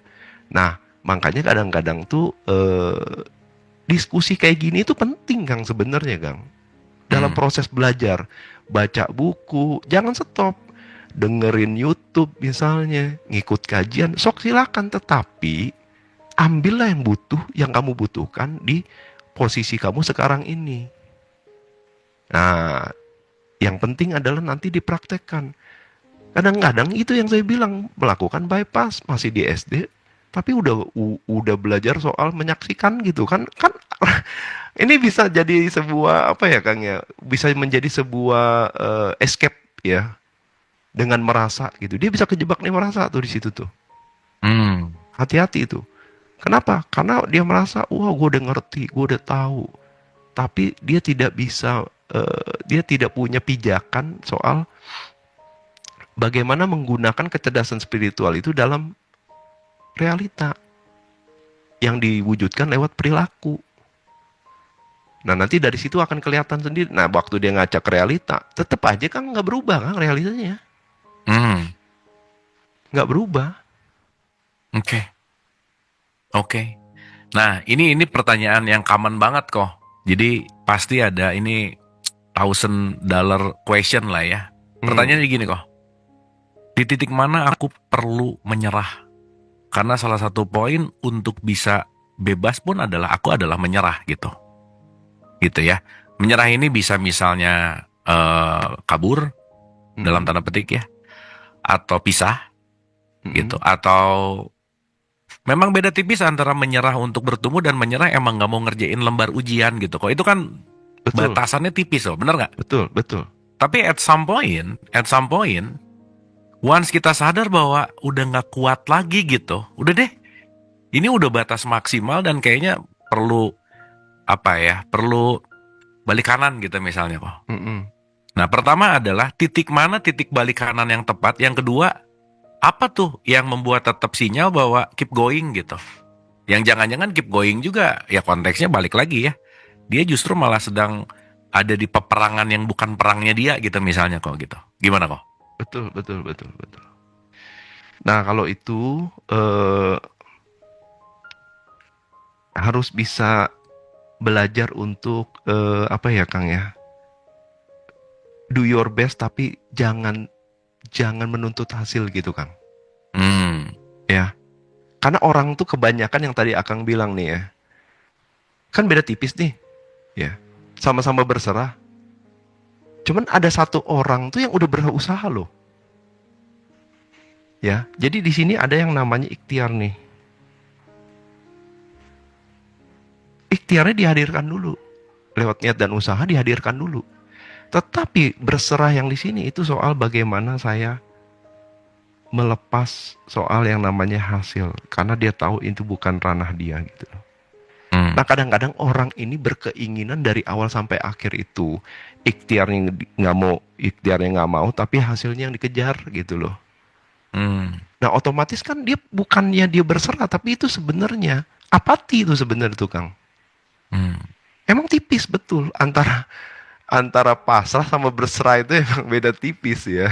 Nah, makanya kadang-kadang tuh diskusi kayak gini itu penting Kang sebenarnya Kang. Dalam proses belajar, baca buku, jangan stop. Dengerin YouTube misalnya, ngikut kajian, sok silakan, tetapi ambillah yang kamu butuhkan di posisi kamu sekarang ini. Nah, yang penting adalah nanti dipraktekkan. Kadang-kadang itu yang saya bilang, melakukan bypass masih di SD, tapi udah belajar soal menyaksikan gitu kan ini bisa jadi sebuah apa ya Kang ya, bisa menjadi sebuah escape ya, dengan merasa gitu. Dia bisa kejebak nih merasa tuh di situ tuh. Hati-hati itu. Kenapa? Karena dia merasa, wah gue udah ngerti, gue udah tahu. Tapi dia tidak bisa, dia tidak punya pijakan soal bagaimana menggunakan kecerdasan spiritual itu dalam realita yang diwujudkan lewat perilaku. Nah nanti dari situ akan kelihatan sendiri. Nah waktu dia ngacak realita, tetap aja kan nggak berubah kan realitanya. Nggak berubah. Oke. Nah, ini pertanyaan yang common banget kok. Jadi pasti ada ini $1,000 question lah ya. Pertanyaannya gini kok. Di titik mana aku perlu menyerah? Karena salah satu poin untuk bisa bebas pun adalah aku adalah menyerah gitu. Gitu ya. Menyerah ini bisa misalnya kabur dalam tanda petik ya. Atau pisah gitu. Atau memang beda tipis antara menyerah untuk bertumbuh dan menyerah emang gak mau ngerjain lembar ujian gitu. Kok itu kan betul. Batasannya tipis loh, bener gak? Betul. Tapi at some point, once kita sadar bahwa udah gak kuat lagi gitu, udah deh, ini udah batas maksimal dan kayaknya perlu perlu balik kanan gitu misalnya kok. Nah pertama adalah titik mana titik balik kanan yang tepat. Yang kedua, apa tuh yang membuat tetap sinyal bahwa keep going gitu. Yang jangan-jangan keep going juga ya konteksnya balik lagi ya. Dia justru malah sedang ada di peperangan yang bukan perangnya dia gitu misalnya kok gitu. Gimana kok? Betul. Nah kalau itu harus bisa belajar untuk Kang ya. Do your best tapi jangan menuntut hasil gitu Kang. Ya. Karena orang tuh kebanyakan yang tadi Akang bilang nih ya. Kan beda tipis nih. Ya. Sama-sama berserah. Cuman ada satu orang tuh yang udah berusaha loh. Ya. Jadi di sini ada yang namanya ikhtiar nih. Ikhtiarnya dihadirkan dulu. Lewat niat dan usaha dihadirkan dulu. Tetapi berserah yang di sini itu soal bagaimana saya melepas soal yang namanya hasil, karena dia tahu itu bukan ranah dia gitu loh. Nah kadang-kadang orang ini berkeinginan dari awal sampai akhir itu ikhtiarnya nggak mau, tapi hasilnya yang dikejar gitu loh. Nah, otomatis kan dia bukannya dia berserah, tapi itu sebenarnya apati itu sebenarnya tuh Kang. Hmm. Emang tipis betul antara antara pasrah sama berserah itu emang beda tipis ya.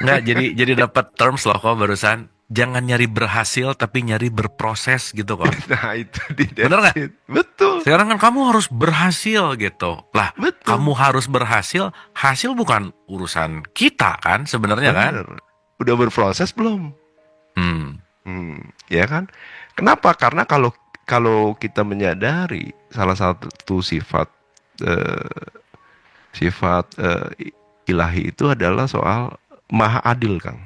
Nggak, jadi dapat terms loh kok barusan. Jangan nyari berhasil tapi nyari berproses gitu kok. Nah, itu di Bener that's nggak? it. Betul, Sekarang kan kamu harus berhasil gitu. Lah, betul. kamu harus berhasil. Hasil bukan urusan kita kan sebenarnya kan? Bener. Udah berproses belum? Hmm. Ya kan? Kenapa? Karena kalau kalau kita menyadari salah satu sifat eh, ilahi itu adalah soal maha adil, Kang.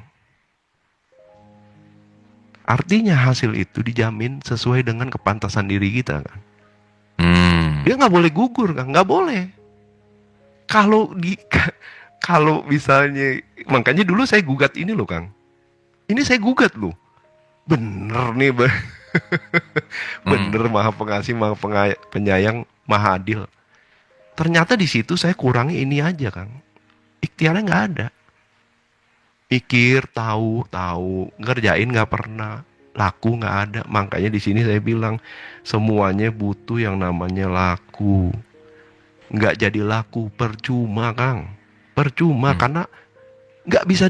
Artinya hasil itu dijamin sesuai dengan kepantasan diri kita, kan. Hmm. Dia nggak boleh gugur, Kang. Nggak boleh. Kalau di kalau misalnya, makanya dulu saya gugat ini loh, Kang. Ini saya gugat loh. Bener nih, Hmm. bener maha pengasih, maha penyayang, maha adil. Ternyata di situ saya kurangi ini aja, Kang. Ikhtiarnya nggak ada. Mikir, tahu, ngerjain nggak pernah, laku nggak ada. Makanya di sini saya bilang semuanya butuh yang namanya laku. Nggak jadi laku percuma, Kang. Percuma Hmm. karena nggak bisa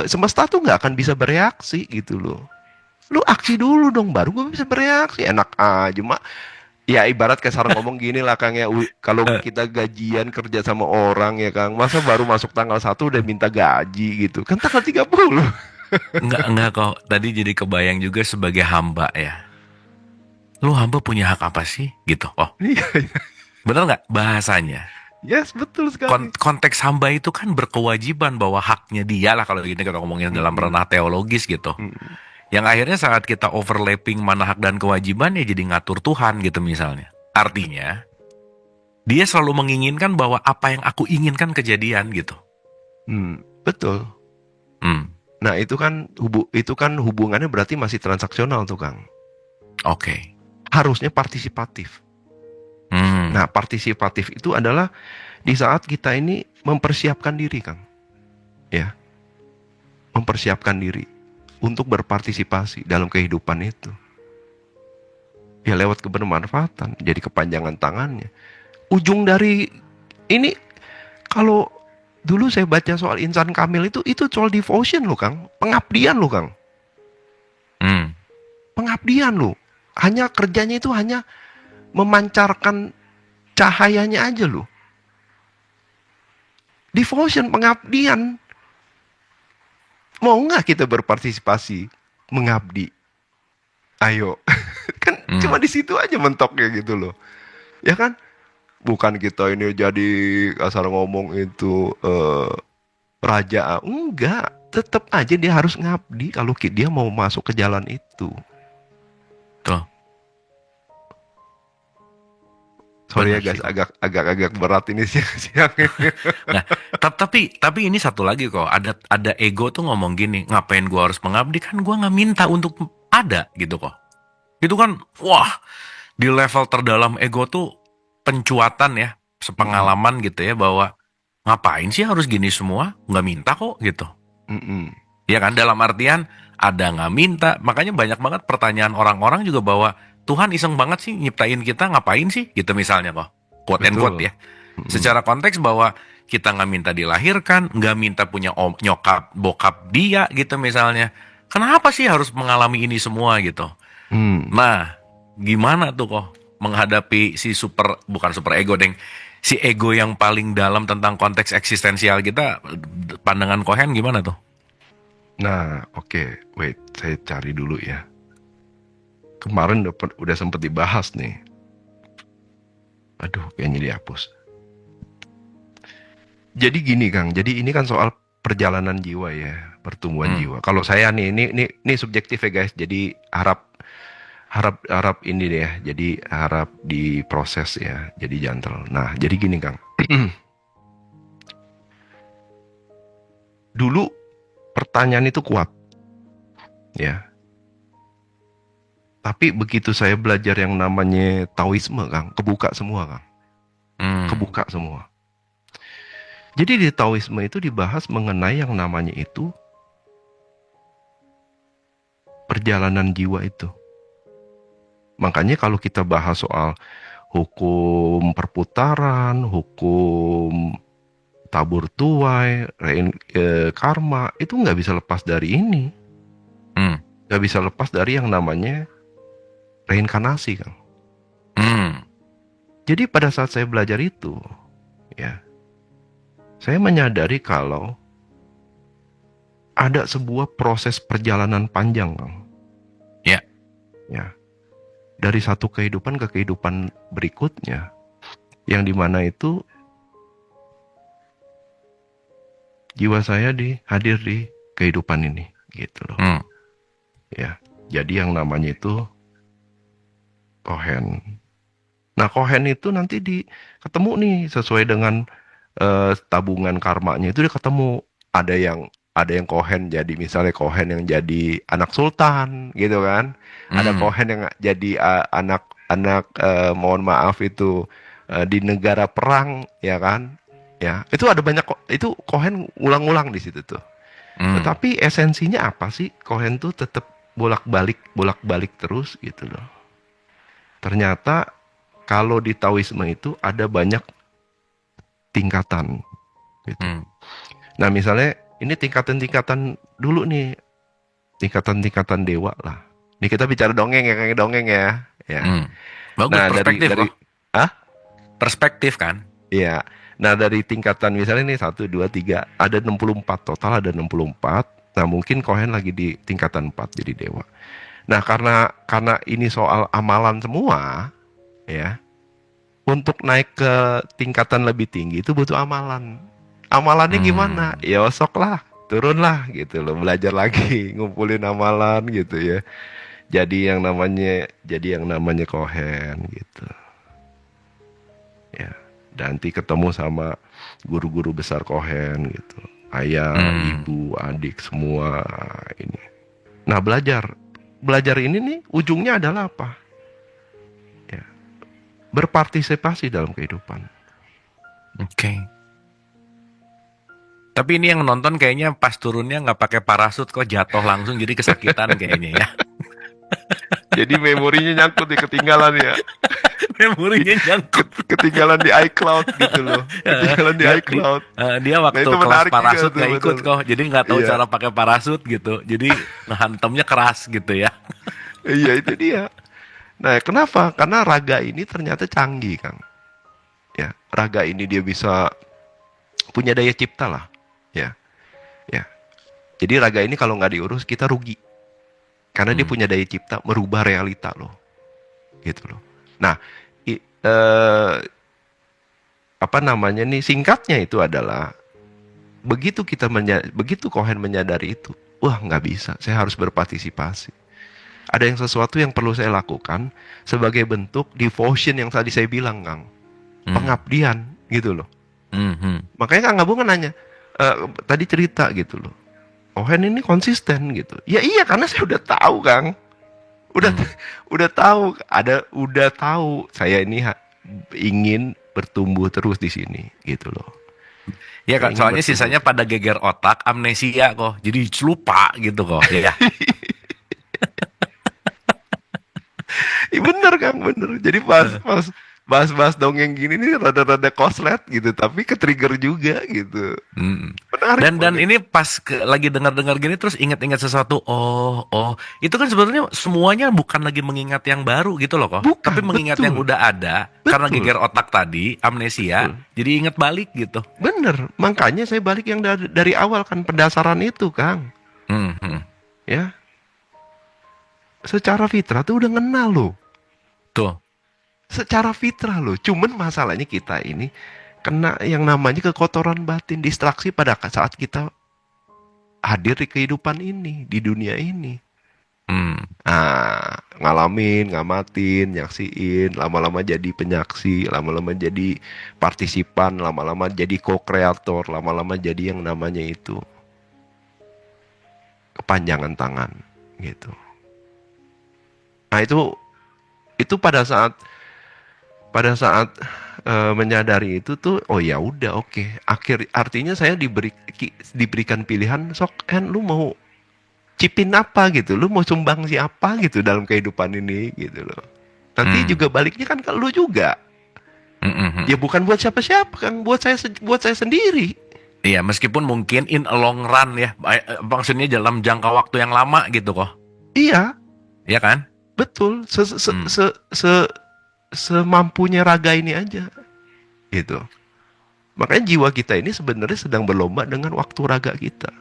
semesta tuh nggak akan bisa bereaksi gitu loh. Lu aksi dulu dong, baru gue bisa bereaksi. Enak aja, mak. Ya ibarat kayak sarang ngomong gini lah Kang ya, kalau Eh, kita gajian kerja sama orang ya Kang, masa baru masuk tanggal 1 udah minta gaji gitu. Kan tanggal 30. enggak kok. Tadi jadi kebayang juga sebagai hamba ya. Lu hamba punya hak apa sih? Gitu. Oh, Iya, bener nggak bahasanya? yes, betul sekali. Konteks hamba itu kan berkewajiban bahwa haknya dia lah kalau gini kita ngomongin dalam Mm-mm, ranah teologis gitu. mm-mm. Yang akhirnya saat kita overlapping mana hak dan kewajiban ya jadi ngatur Tuhan gitu misalnya. Artinya, dia selalu menginginkan bahwa apa yang aku inginkan kejadian gitu. Betul. Hmm, Nah, itu kan hubungannya berarti masih transaksional tuh Kang. oke. Harusnya partisipatif. Hmm, Nah, partisipatif itu adalah di saat kita ini mempersiapkan diri Kang. Ya, mempersiapkan diri untuk berpartisipasi dalam kehidupan itu. Ya lewat kebermanfaatan, jadi kepanjangan tangannya. Ujung dari ini, kalau dulu saya baca soal insan kamil itu soal devotion loh Kang, pengabdian loh Kang, hmm, pengabdian loh. Hanya kerjanya itu hanya memancarkan cahayanya aja loh. Devotion, pengabdian. Mau nggak kita berpartisipasi mengabdi? Ayo, kan hmm. cuma di situ aja mentoknya gitu loh, ya kan? Bukan kita ini jadi kasar ngomong itu raja, enggak. Tetap aja dia harus ngabdi kalau dia mau masuk ke jalan itu. Tuh, Sorry ya benar guys, sih kok. agak berat ini siang-siang ini. Nah, tapi ini satu lagi kok. Ada ego tuh ngomong gini, ngapain gua harus mengabdi kan gua nggak minta untuk ada gitu kok. Itu kan, wah, di level terdalam ego tuh pencuatan ya, Mm-mm, sepengalaman gitu ya bahwa ngapain sih harus gini semua? Nggak minta kok gitu. mm-mm, Ya kan dalam artian ada nggak minta. Makanya banyak banget pertanyaan orang-orang juga bahwa Tuhan iseng banget sih nyiptain kita ngapain sih gitu misalnya kok. Quote and quote betul. ya. Mm-mm, Secara konteks bahwa kita nggak minta dilahirkan, nggak minta punya nyokap, bokap dia gitu misalnya. Kenapa sih harus mengalami ini semua gitu? mm. Nah, gimana tuh kok menghadapi si bukan super ego, deng. Si ego yang paling dalam tentang konteks eksistensial kita, pandangan Kohen gimana tuh? Nah, oke, wait, saya cari dulu ya. Kemarin udah sempet dibahas nih. Aduh, kayaknya dihapus. Jadi gini Kang, jadi ini kan soal perjalanan jiwa ya, pertumbuhan Hmm, jiwa. Kalau saya nih, ini subjektif ya guys. Jadi harap harap harap ini deh ya. Jadi harap diproses ya. Jadi gentle. Nah, jadi gini Kang. Dulu pertanyaan itu kuat, ya. Tapi begitu saya belajar yang namanya Taoisme Kang, kebuka semua Kang, hmm, kebuka semua. Jadi di Taoisme itu dibahas mengenai yang namanya itu perjalanan jiwa itu. Makanya kalau kita bahas soal hukum perputaran, hukum tabur tuai, karma, itu nggak bisa lepas dari ini. Nggak bisa lepas dari yang namanya reinkarnasi, Kang. Jadi pada saat saya belajar itu, ya, saya menyadari kalau ada sebuah proses perjalanan panjang, Kang. Ya. Ya. Dari satu kehidupan ke kehidupan berikutnya, yang dimana itu jiwa saya hadir di kehidupan ini, gitu loh. Ya, jadi yang namanya itu kohen. Nah, kohen itu nanti ketemu nih sesuai dengan tabungan karmanya itu dia ketemu. Ada yang kohen jadi misalnya kohen yang jadi anak sultan, gitu kan? Ada kohen yang jadi anak mohon maaf itu di negara perang, ya kan? Ya, itu ada banyak itu kohen ulang-ulang di situ tuh. Tetapi esensinya apa sih? Kohen tuh tetap bolak-balik terus gitu loh. Ternyata kalau di Taoisme itu ada banyak tingkatan gitu. Nah, misalnya ini tingkatan-tingkatan dulu nih. Tingkatan-tingkatan dewa lah. Ini kita bicara dongeng ya, kayak dongeng ya. Ya. Bagus, Nah, perspektif dari perspektif kan? Iya. Nah, dari tingkatan misalnya nih 1 2 3 ada 64, total ada 64. Nah, mungkin kohen lagi di tingkatan 4 jadi dewa. Nah, karena ini soal amalan semua, ya. Untuk naik ke tingkatan lebih tinggi itu butuh amalan. Amalannya gimana? Ya sok lah, turunlah gitu loh, belajar lagi, ngumpulin amalan gitu ya. Jadi yang namanya kohen gitu. Ya, nanti ketemu sama guru-guru besar kohen gitu. Ayah, ibu, adik semua ini. Nah, belajar ini nih ujungnya adalah apa? Ya, berpartisipasi dalam kehidupan. Oke. Tapi ini yang nonton kayaknya pas turunnya nggak pakai parasut kok, jatuh langsung jadi kesakitan kayaknya ya. Jadi memorinya nyangkut ketinggalan ya. Memorinya nyangkut. Ketinggalan di iCloud gitu loh. Ketinggalan di iCloud. Dia waktu itu kelas menarik parasut juga nggak tuh, ikut betul. kok, jadi nggak tahu Iya. cara pakai parasut gitu. Jadi hantamnya keras gitu ya. Iya, itu dia. Nah, kenapa? Karena raga ini ternyata canggih, Kang. Ya, raga ini dia bisa punya daya cipta lah. Ya. Ya. Jadi raga ini kalau nggak diurus kita rugi. Karena dia punya daya cipta merubah realita loh. Gitu loh. Nah, apa namanya nih, singkatnya itu adalah begitu kohen menyadari itu, wah nggak bisa, saya harus berpartisipasi. Ada yang sesuatu yang perlu saya lakukan sebagai bentuk devotion yang tadi saya bilang, Kang. Pengabdian gitu loh. Makanya Kang Gabungan nanya, tadi cerita gitu loh. Kohen ini konsisten gitu. Ya iya, karena saya udah tahu, Kang. Udah tahu saya ini ingin bertumbuh terus di sini gitu loh. Ya kan, soalnya sisanya pada geger otak, amnesia kok. Jadi lupa gitu kok. Ya. Iya bener, Kang, bener. Jadi bahas dongeng gini nih rada-rada koslet gitu, tapi ke-trigger juga gitu. Menarik. Dan ini pas lagi dengar-dengar gini terus ingat-ingat sesuatu. Oh, itu kan sebenarnya semuanya bukan lagi mengingat yang baru gitu loh kok. Bukan, Tapi mengingat betul. yang udah ada karena geger otak tadi, amnesia, jadi ingat balik gitu. Bener, makanya saya balik yang dari awal kan, pendasaran itu, Kang. Ya. Secara fitrah tuh udah kenal loh. Tuh. Secara fitrah loh. Cuman masalahnya kita ini kena yang namanya kekotoran batin, distraksi pada saat kita hadir di kehidupan ini, di dunia ini. Ngamatin, nyaksiin, lama-lama jadi penyaksi, lama-lama jadi partisipan, lama-lama jadi co-kreator, lama-lama jadi yang namanya itu kepanjangan tangan gitu. Nah, itu pada saat menyadari itu tuh, oh ya udah, oke. Artinya saya diberikan pilihan, sok lu mau nyicipin apa gitu, lu mau sumbang siapa gitu dalam kehidupan ini gitu loh. Nanti Hmm. juga baliknya kan ke lu juga. Mm-mm. Ya bukan buat siapa-siapa, Kang, buat saya sendiri. Iya, meskipun mungkin in a long run ya, maksudnya dalam jangka waktu yang lama gitu kok. Iya, Iya kan? betul. Hmm. Semampunya raga ini aja gitu. Makanya jiwa kita ini sebenarnya sedang berlomba dengan waktu raga kita.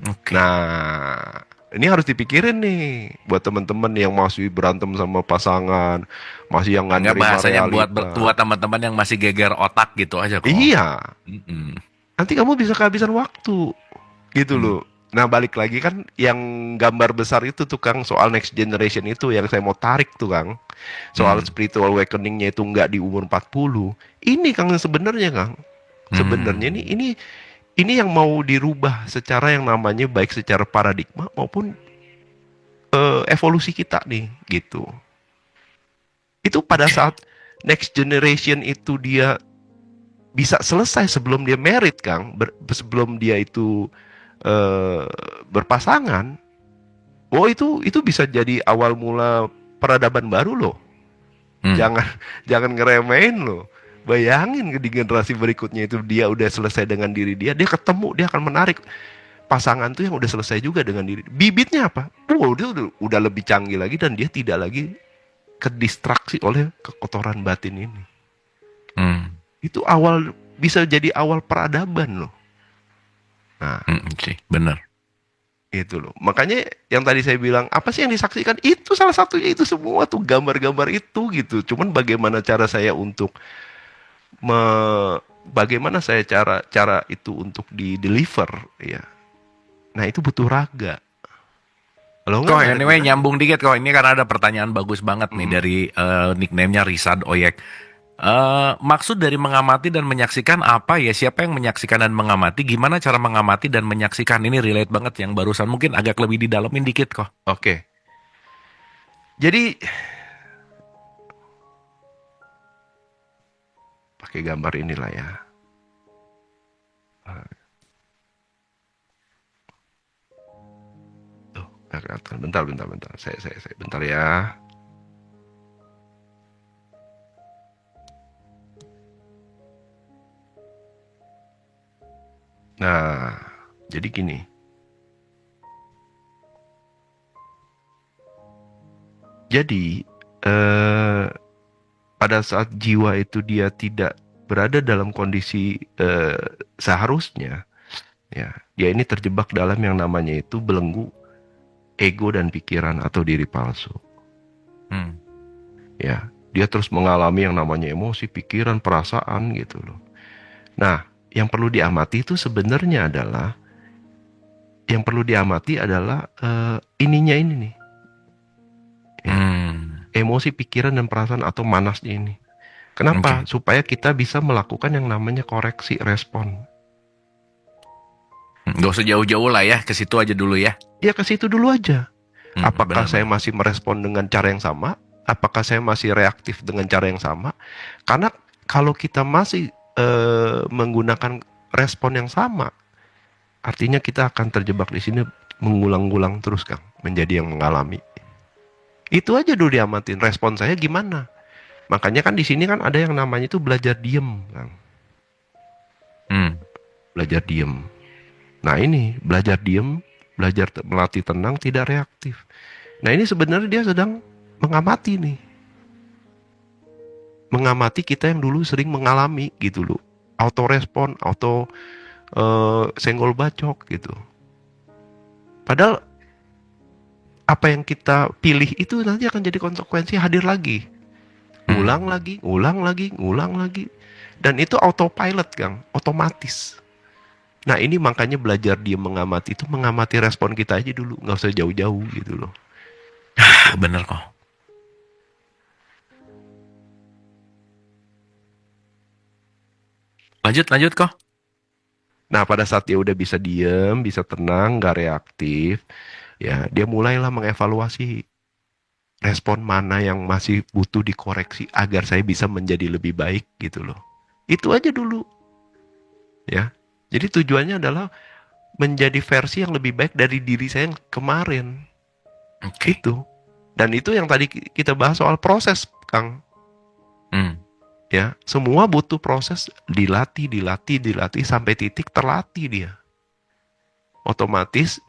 Oke. Nah, ini harus dipikirin nih buat teman-teman yang masih berantem sama pasangan, masih yang nggak Enggak, nerima bahasanya buat realita. buat teman-teman yang masih geger otak gitu aja kok. Iya, Mm-mm. nanti kamu bisa kehabisan waktu gitu Hmm. loh. Nah, balik lagi kan yang gambar besar itu tuh Kang, soal next generation itu yang saya mau tarik tuh Kang. Soal Hmm. spiritual awakening-nya itu nggak di umur 40. Ini Kang sebenarnya Kang. Sebenarnya Hmm. ini yang mau dirubah secara yang namanya baik secara paradigma maupun evolusi kita nih gitu. Itu pada Oke. saat next generation itu dia bisa selesai sebelum dia married Kang, sebelum dia itu eh, berpasangan. Oh, itu bisa jadi awal mula peradaban baru loh. Hmm. Jangan jangan ngeremehin loh. Bayangin di generasi berikutnya itu dia udah selesai dengan diri dia, dia ketemu, dia akan menarik pasangan tuh yang udah selesai juga dengan diri. Bibitnya apa? Wow, dia udah lebih canggih lagi dan dia tidak lagi kedistraksi oleh kekotoran batin ini. Hmm. Itu bisa jadi awal peradaban loh. Nah, Sih, bener. itu loh. Makanya yang tadi saya bilang, apa sih yang disaksikan? Itu salah satunya itu semua tuh gambar-gambar itu gitu. Cuman bagaimana cara saya untuk bagaimana saya cara itu untuk di deliver ya. Nah, itu butuh raga. Kalau Kok nggak ada anyway gunanya. nyambung dikit kok, ini karena ada pertanyaan bagus banget nih Mm-mm. dari nickname-nya Risad Oyek. Maksud dari mengamati dan menyaksikan apa ya? Siapa yang menyaksikan dan mengamati? Gimana cara mengamati dan menyaksikan? Ini relate banget yang barusan, mungkin agak lebih didalamin dikit kok. Oke. Jadi pakai gambar inilah ya. Tuh, nggak kelihatan. Bentar. Saya bentar ya. Nah, jadi gini. Jadi pada saat jiwa itu dia tidak berada dalam kondisi seharusnya, ya, dia ini terjebak dalam yang namanya itu belenggu ego dan pikiran atau diri palsu. Hmm. Ya, dia terus mengalami yang namanya emosi, pikiran, perasaan gitu loh. Nah, yang perlu diamati itu sebenarnya adalah ininya ini nih, ya, Hmm. emosi, pikiran dan perasaan atau manasnya ini. Kenapa? Oke. Supaya kita bisa melakukan yang namanya koreksi respon. Gak usah jauh-jauh lah ya, ke situ aja dulu ya. Ya ke situ dulu aja. Apakah saya Benar-benar. masih merespon dengan cara yang sama? Apakah saya masih reaktif dengan cara yang sama? Karena kalau kita masih menggunakan respon yang sama, artinya kita akan terjebak di sini mengulang-ulang terus, Kang, menjadi yang mengalami. Itu aja dulu diamatin, respon saya gimana. Makanya kan di sini kan ada yang namanya itu belajar diem, Kang. Hmm. Belajar diem. Nah ini belajar diem, belajar melatih tenang, tidak reaktif. Nah ini sebenarnya dia sedang mengamati nih. Mengamati kita yang dulu sering mengalami gitu loh. Auto respon, auto senggol bacok gitu. Padahal apa yang kita pilih itu nanti akan jadi konsekuensi hadir lagi. Ulang lagi, ulang lagi, ulang lagi. Dan itu autopilot, Kang, otomatis. Nah ini makanya belajar dia mengamati itu mengamati respon kita aja dulu, nggak usah jauh-jauh gitu loh. Bener kok. Lanjut kok. Nah pada saat dia udah bisa diem, bisa tenang, nggak reaktif, ya dia mulailah mengevaluasi respon mana yang masih butuh dikoreksi agar saya bisa menjadi lebih baik gitu loh. Itu aja dulu, ya. Jadi tujuannya adalah menjadi versi yang lebih baik dari diri saya yang kemarin. Oke. Itu. Dan itu yang tadi kita bahas soal proses, Kang. Hmm. Ya, semua butuh proses, dilatih sampai titik terlatih dia. Otomatis,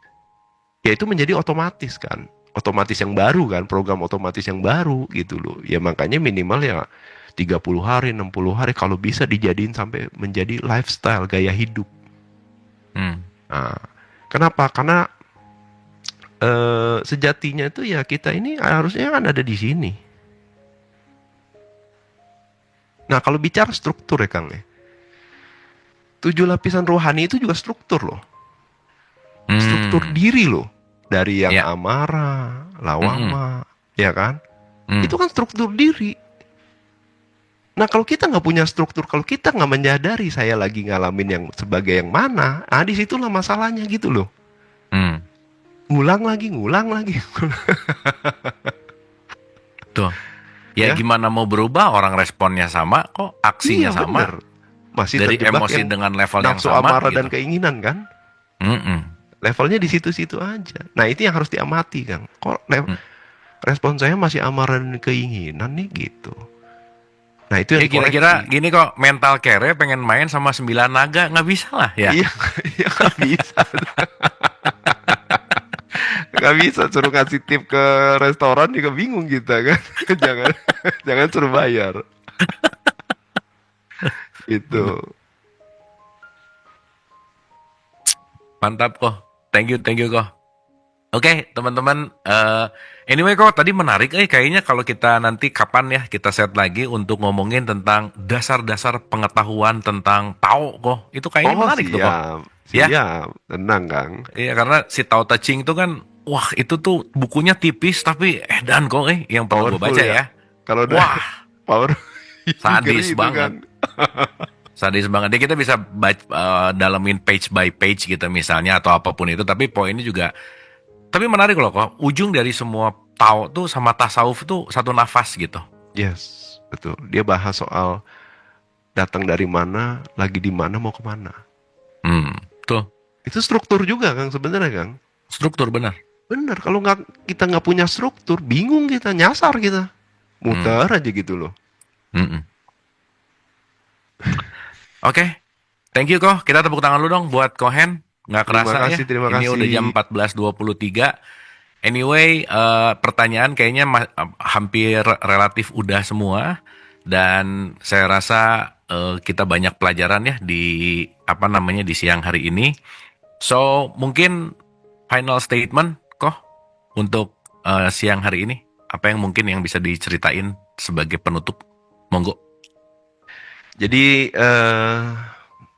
ya itu menjadi otomatis kan. Otomatis yang baru kan, program otomatis yang baru gitu loh. Ya makanya minimal ya 30 hari, 60 hari kalau bisa dijadiin sampai menjadi lifestyle, gaya hidup. Hmm. Nah, kenapa? Karena sejatinya itu ya kita ini harusnya kan ada di sini. Nah, kalau bicara struktur ya Kang ya. 7 lapisan rohani itu juga struktur loh. Struktur diri loh. Dari yang Ya. amarah, lawama, ya kan? Hmm. Itu kan struktur diri. Nah, kalau kita nggak punya struktur, kalau kita nggak menyadari saya lagi ngalamin yang sebagai yang mana, disitulah masalahnya gitu loh. Hmm. Ngulang lagi. Tuh. Ya, Ya. gimana mau berubah, orang responnya sama kok, aksinya Iya, sama. bener. Masih Dari terjebak emosi yang dengan level yang nafsu sama amarah gitu. dan keinginan kan? Mm-mm. Levelnya di situ-situ aja. Nah, itu yang harus diamati, Kang. Kok respon saya masih amarah dan keinginan nih gitu. Nah, itu yang Ya kira-kira dikoreksi. gini kok, mental care pengen main sama 9 naga, nggak bisa lah ya. Iya, iya nggak bisa. Nggak bisa suruh ngasih tip ke restoran juga bingung kita kan. Jangan jangan suruh bayar. Itu. Mantap kok. Thank you kok. Oke, teman-teman. Anyway kok, tadi menarik. Kayaknya kalau kita nanti kapan ya kita set lagi untuk ngomongin tentang dasar-dasar pengetahuan tentang Tao kok. Itu kayaknya menarik tuh kok. Siap. Ya, Siap. Tenang, Kang. iya karena si Tao Te Ching itu kan, wah itu tuh bukunya tipis tapi edan kok yang pernah gue Powerful baca ya. ya. Kalau udah Wah, power sadis itu banget. kan. Sadis banget. Dia kita bisa dalamin page by page gitu misalnya atau apapun itu. Tapi poinnya juga. Tapi menarik loh kok. Ujung dari semua Tao tuh sama tasawuf tuh satu nafas gitu. Yes, betul. Dia bahas soal datang dari mana, lagi di mana, mau kemana. Tuh. Itu struktur juga, Kang, sebenarnya, Kang. Struktur benar. Bener, kalau kita nggak punya struktur, bingung kita, nyasar kita. Muter aja gitu loh. Mm-mm. Oke. Thank you kok. Kita tepuk tangan lu dong buat Kohen. Nggak kerasa ya. Terima Ini kasih. udah jam 14.23. Anyway, pertanyaan kayaknya hampir relatif udah semua. Dan saya rasa kita banyak pelajaran ya di di siang hari ini. So, mungkin final statement kok untuk siang hari ini. Apa yang mungkin yang bisa diceritain sebagai penutup? Monggo. Jadi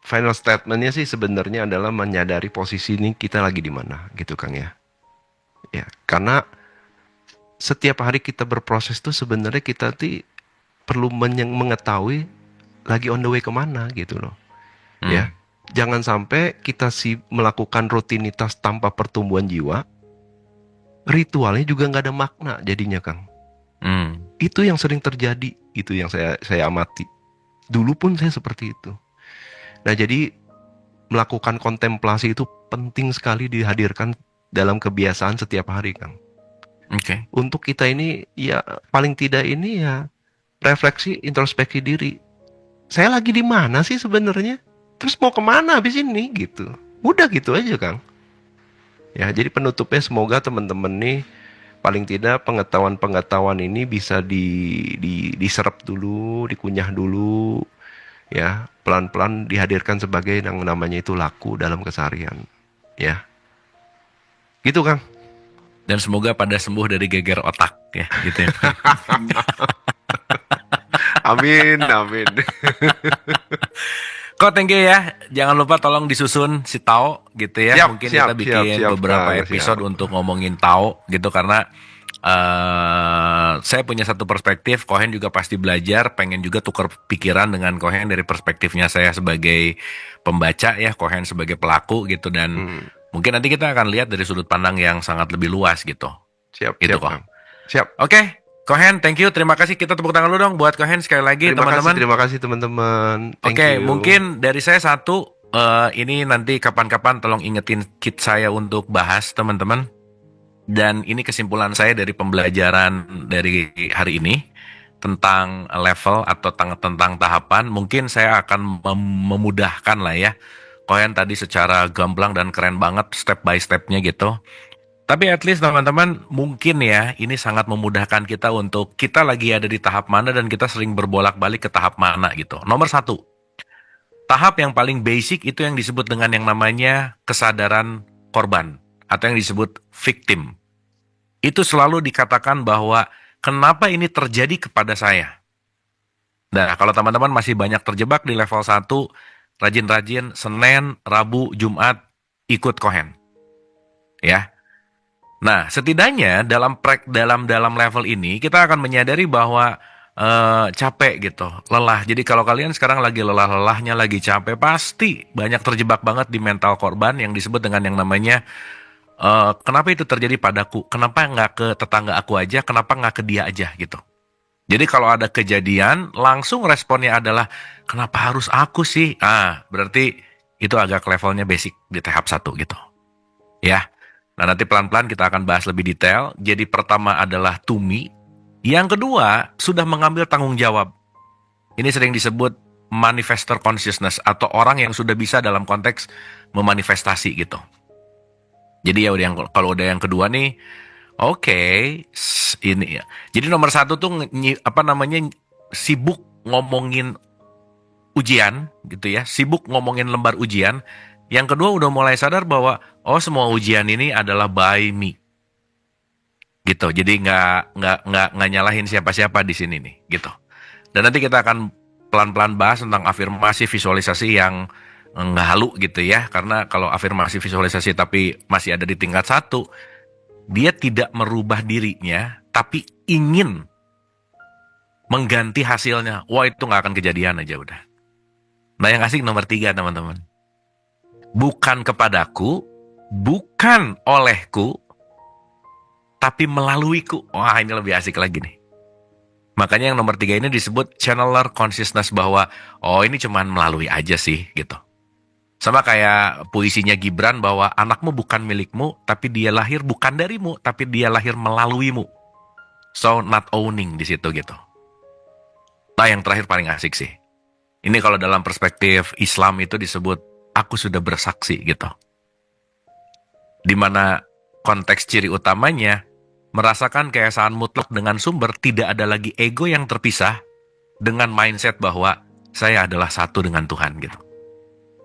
final statementnya sih sebenarnya adalah menyadari posisi ini kita lagi di mana, gitu Kang ya. Ya, karena setiap hari kita berproses tuh sebenarnya kita tuh perlu mengetahui lagi on the way kemana gitu loh. Ya, jangan sampai kita melakukan rutinitas tanpa pertumbuhan jiwa, ritualnya juga nggak ada makna jadinya Kang. Itu yang sering terjadi, itu yang saya amati. Dulu pun saya seperti itu. Nah, jadi melakukan kontemplasi itu penting sekali dihadirkan dalam kebiasaan setiap hari, Kang. Oke. Untuk kita ini ya paling tidak ini ya refleksi introspeksi diri. Saya lagi di mana sih sebenarnya? Terus mau kemana habis ini gitu. Udah gitu aja, Kang. Ya, jadi penutupnya semoga teman-teman nih paling tidak pengetahuan-pengetahuan ini bisa diserap dulu, dikunyah dulu, ya pelan-pelan dihadirkan sebagai yang namanya itu laku dalam keseharian, ya, gitu Kang. Dan semoga pada sembuh dari geger otak ya, gitu ya. Amin, amin. Kok thank you ya. Jangan lupa tolong disusun si Tao gitu ya. Siap, Mungkin siap, kita bikin siap, beberapa Kang, episode siap. untuk ngomongin Tao gitu karena saya punya satu perspektif, Kohen juga pasti belajar, pengen juga tukar pikiran dengan Kohen dari perspektifnya saya sebagai pembaca ya, Kohen sebagai pelaku gitu dan mungkin nanti kita akan lihat dari sudut pandang yang sangat lebih luas gitu. Siap, Gitu siap, kok. Kang. Siap. Oke, Kohen, thank you, terima kasih. Kita tepuk tangan dulu dong buat Kohen sekali lagi teman-teman. Terima kasih teman-teman. Thank Oke, you. mungkin dari saya satu, ini nanti kapan-kapan tolong ingetin kit saya untuk bahas teman-teman. Dan ini kesimpulan saya dari pembelajaran dari hari ini tentang level atau tentang tahapan. Mungkin saya akan memudahkan lah ya. Kohen tadi secara gamblang dan keren banget step by stepnya gitu. Tapi at least teman-teman mungkin ya ini sangat memudahkan kita untuk kita lagi ada di tahap mana dan kita sering berbolak-balik ke tahap mana gitu. Nomor 1, tahap yang paling basic itu yang disebut dengan yang namanya kesadaran korban atau yang disebut victim. Itu selalu dikatakan bahwa kenapa ini terjadi kepada saya. Nah, kalau teman-teman masih banyak terjebak di level 1, rajin-rajin Senin, Rabu, Jumat ikut Kohen. Ya. Nah, setidaknya dalam level ini kita akan menyadari bahwa capek gitu, lelah. Jadi kalau kalian sekarang lagi lelah-lelahnya, lagi capek, pasti banyak terjebak banget di mental korban yang disebut dengan yang namanya kenapa itu terjadi padaku? Kenapa nggak ke tetangga aku aja? Kenapa nggak ke dia aja gitu? Jadi kalau ada kejadian, langsung responnya adalah kenapa harus aku sih? Berarti itu agak levelnya basic di tahap 1 gitu. Ya. Nah, nanti pelan-pelan kita akan bahas lebih detail. Jadi pertama adalah to me. Yang kedua, sudah mengambil tanggung jawab. Ini sering disebut manifestor consciousness atau orang yang sudah bisa dalam konteks memanifestasi gitu. Jadi ya kalau udah yang kedua nih, oke, ini ya. Jadi nomor 1 tuh sibuk ngomongin ujian gitu ya, sibuk ngomongin lembar ujian. Yang kedua udah mulai sadar bahwa semua ujian ini adalah by me. Gitu. Jadi nggak nyalahin siapa-siapa di sini nih, gitu. Dan nanti kita akan pelan-pelan bahas tentang afirmasi visualisasi yang nggak halu gitu ya. Karena kalau afirmasi visualisasi tapi masih ada di tingkat 1, dia tidak merubah dirinya, tapi ingin mengganti hasilnya. Wah, itu nggak akan kejadian aja udah. Nah, yang asik nomor 3 teman-teman. Bukan kepadaku, bukan olehku, tapi melaluiku. Wah, ini lebih asik lagi nih. Makanya yang nomor 3 ini disebut channeler consciousness, bahwa ini cuman melalui aja sih gitu. Sama kayak puisinya Gibran bahwa anakmu bukan milikmu, tapi dia lahir bukan darimu, tapi dia lahir melaluimu. So not owning di situ gitu. Nah, yang terakhir paling asik sih. Ini kalau dalam perspektif Islam itu disebut aku sudah bersaksi gitu. Dimana konteks ciri utamanya merasakan keesaan mutlak dengan sumber, tidak ada lagi ego yang terpisah dengan mindset bahwa saya adalah satu dengan Tuhan gitu.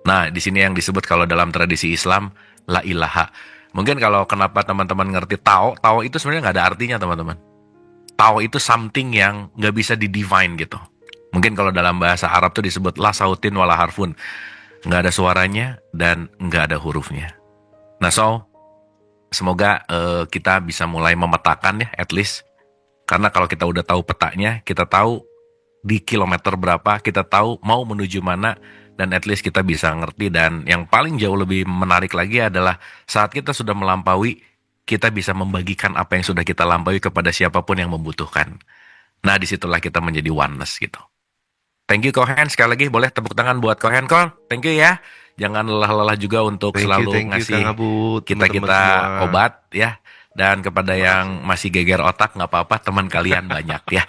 Nah, di sini yang disebut kalau dalam tradisi Islam la ilaha. Mungkin kalau kenapa teman-teman ngerti Tao itu sebenarnya nggak ada artinya teman-teman. Tao itu something yang nggak bisa di-define gitu. Mungkin kalau dalam bahasa Arab tuh disebut la sautin wala harfun. Nggak ada suaranya dan nggak ada hurufnya. Nah, semoga kita bisa mulai memetakan ya, at least. Karena kalau kita udah tahu petanya, kita tahu di kilometer berapa, kita tahu mau menuju mana, dan at least kita bisa ngerti. Dan yang paling jauh lebih menarik lagi adalah saat kita sudah melampaui, kita bisa membagikan apa yang sudah kita lampaui kepada siapapun yang membutuhkan. Nah, disitulah kita menjadi oneness gitu. Thank you Kohen, sekali lagi boleh tepuk tangan buat Kohen Kol. Thank you ya. Jangan lelah-lelah juga untuk selalu ngasih kita obat ya. Dan kepada yang masih geger otak, nggak apa-apa, teman kalian banyak ya.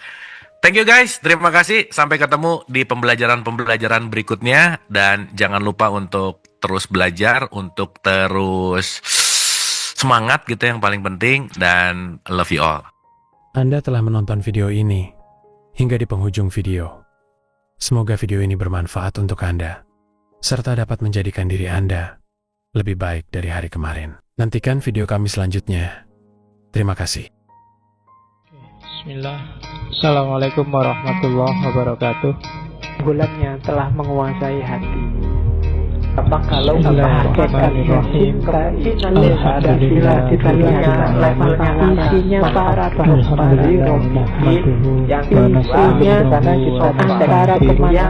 Thank you guys, terima kasih. Sampai ketemu di pembelajaran-pembelajaran berikutnya. Dan jangan lupa untuk terus belajar, untuk terus semangat gitu yang paling penting. Dan love you all. Anda telah menonton video ini hingga di penghujung video. Semoga video ini bermanfaat untuk Anda, serta dapat menjadikan diri Anda lebih baik dari hari kemarin. Nantikan video kami selanjutnya. Terima kasih. Bismillah. Assalamualaikum warahmatullahi wabarakatuh. Bulannya telah menguasai hati. Apa kalau hakikatnya cinta itu adalah levelnya isinya para bapak yang isinya antara kemana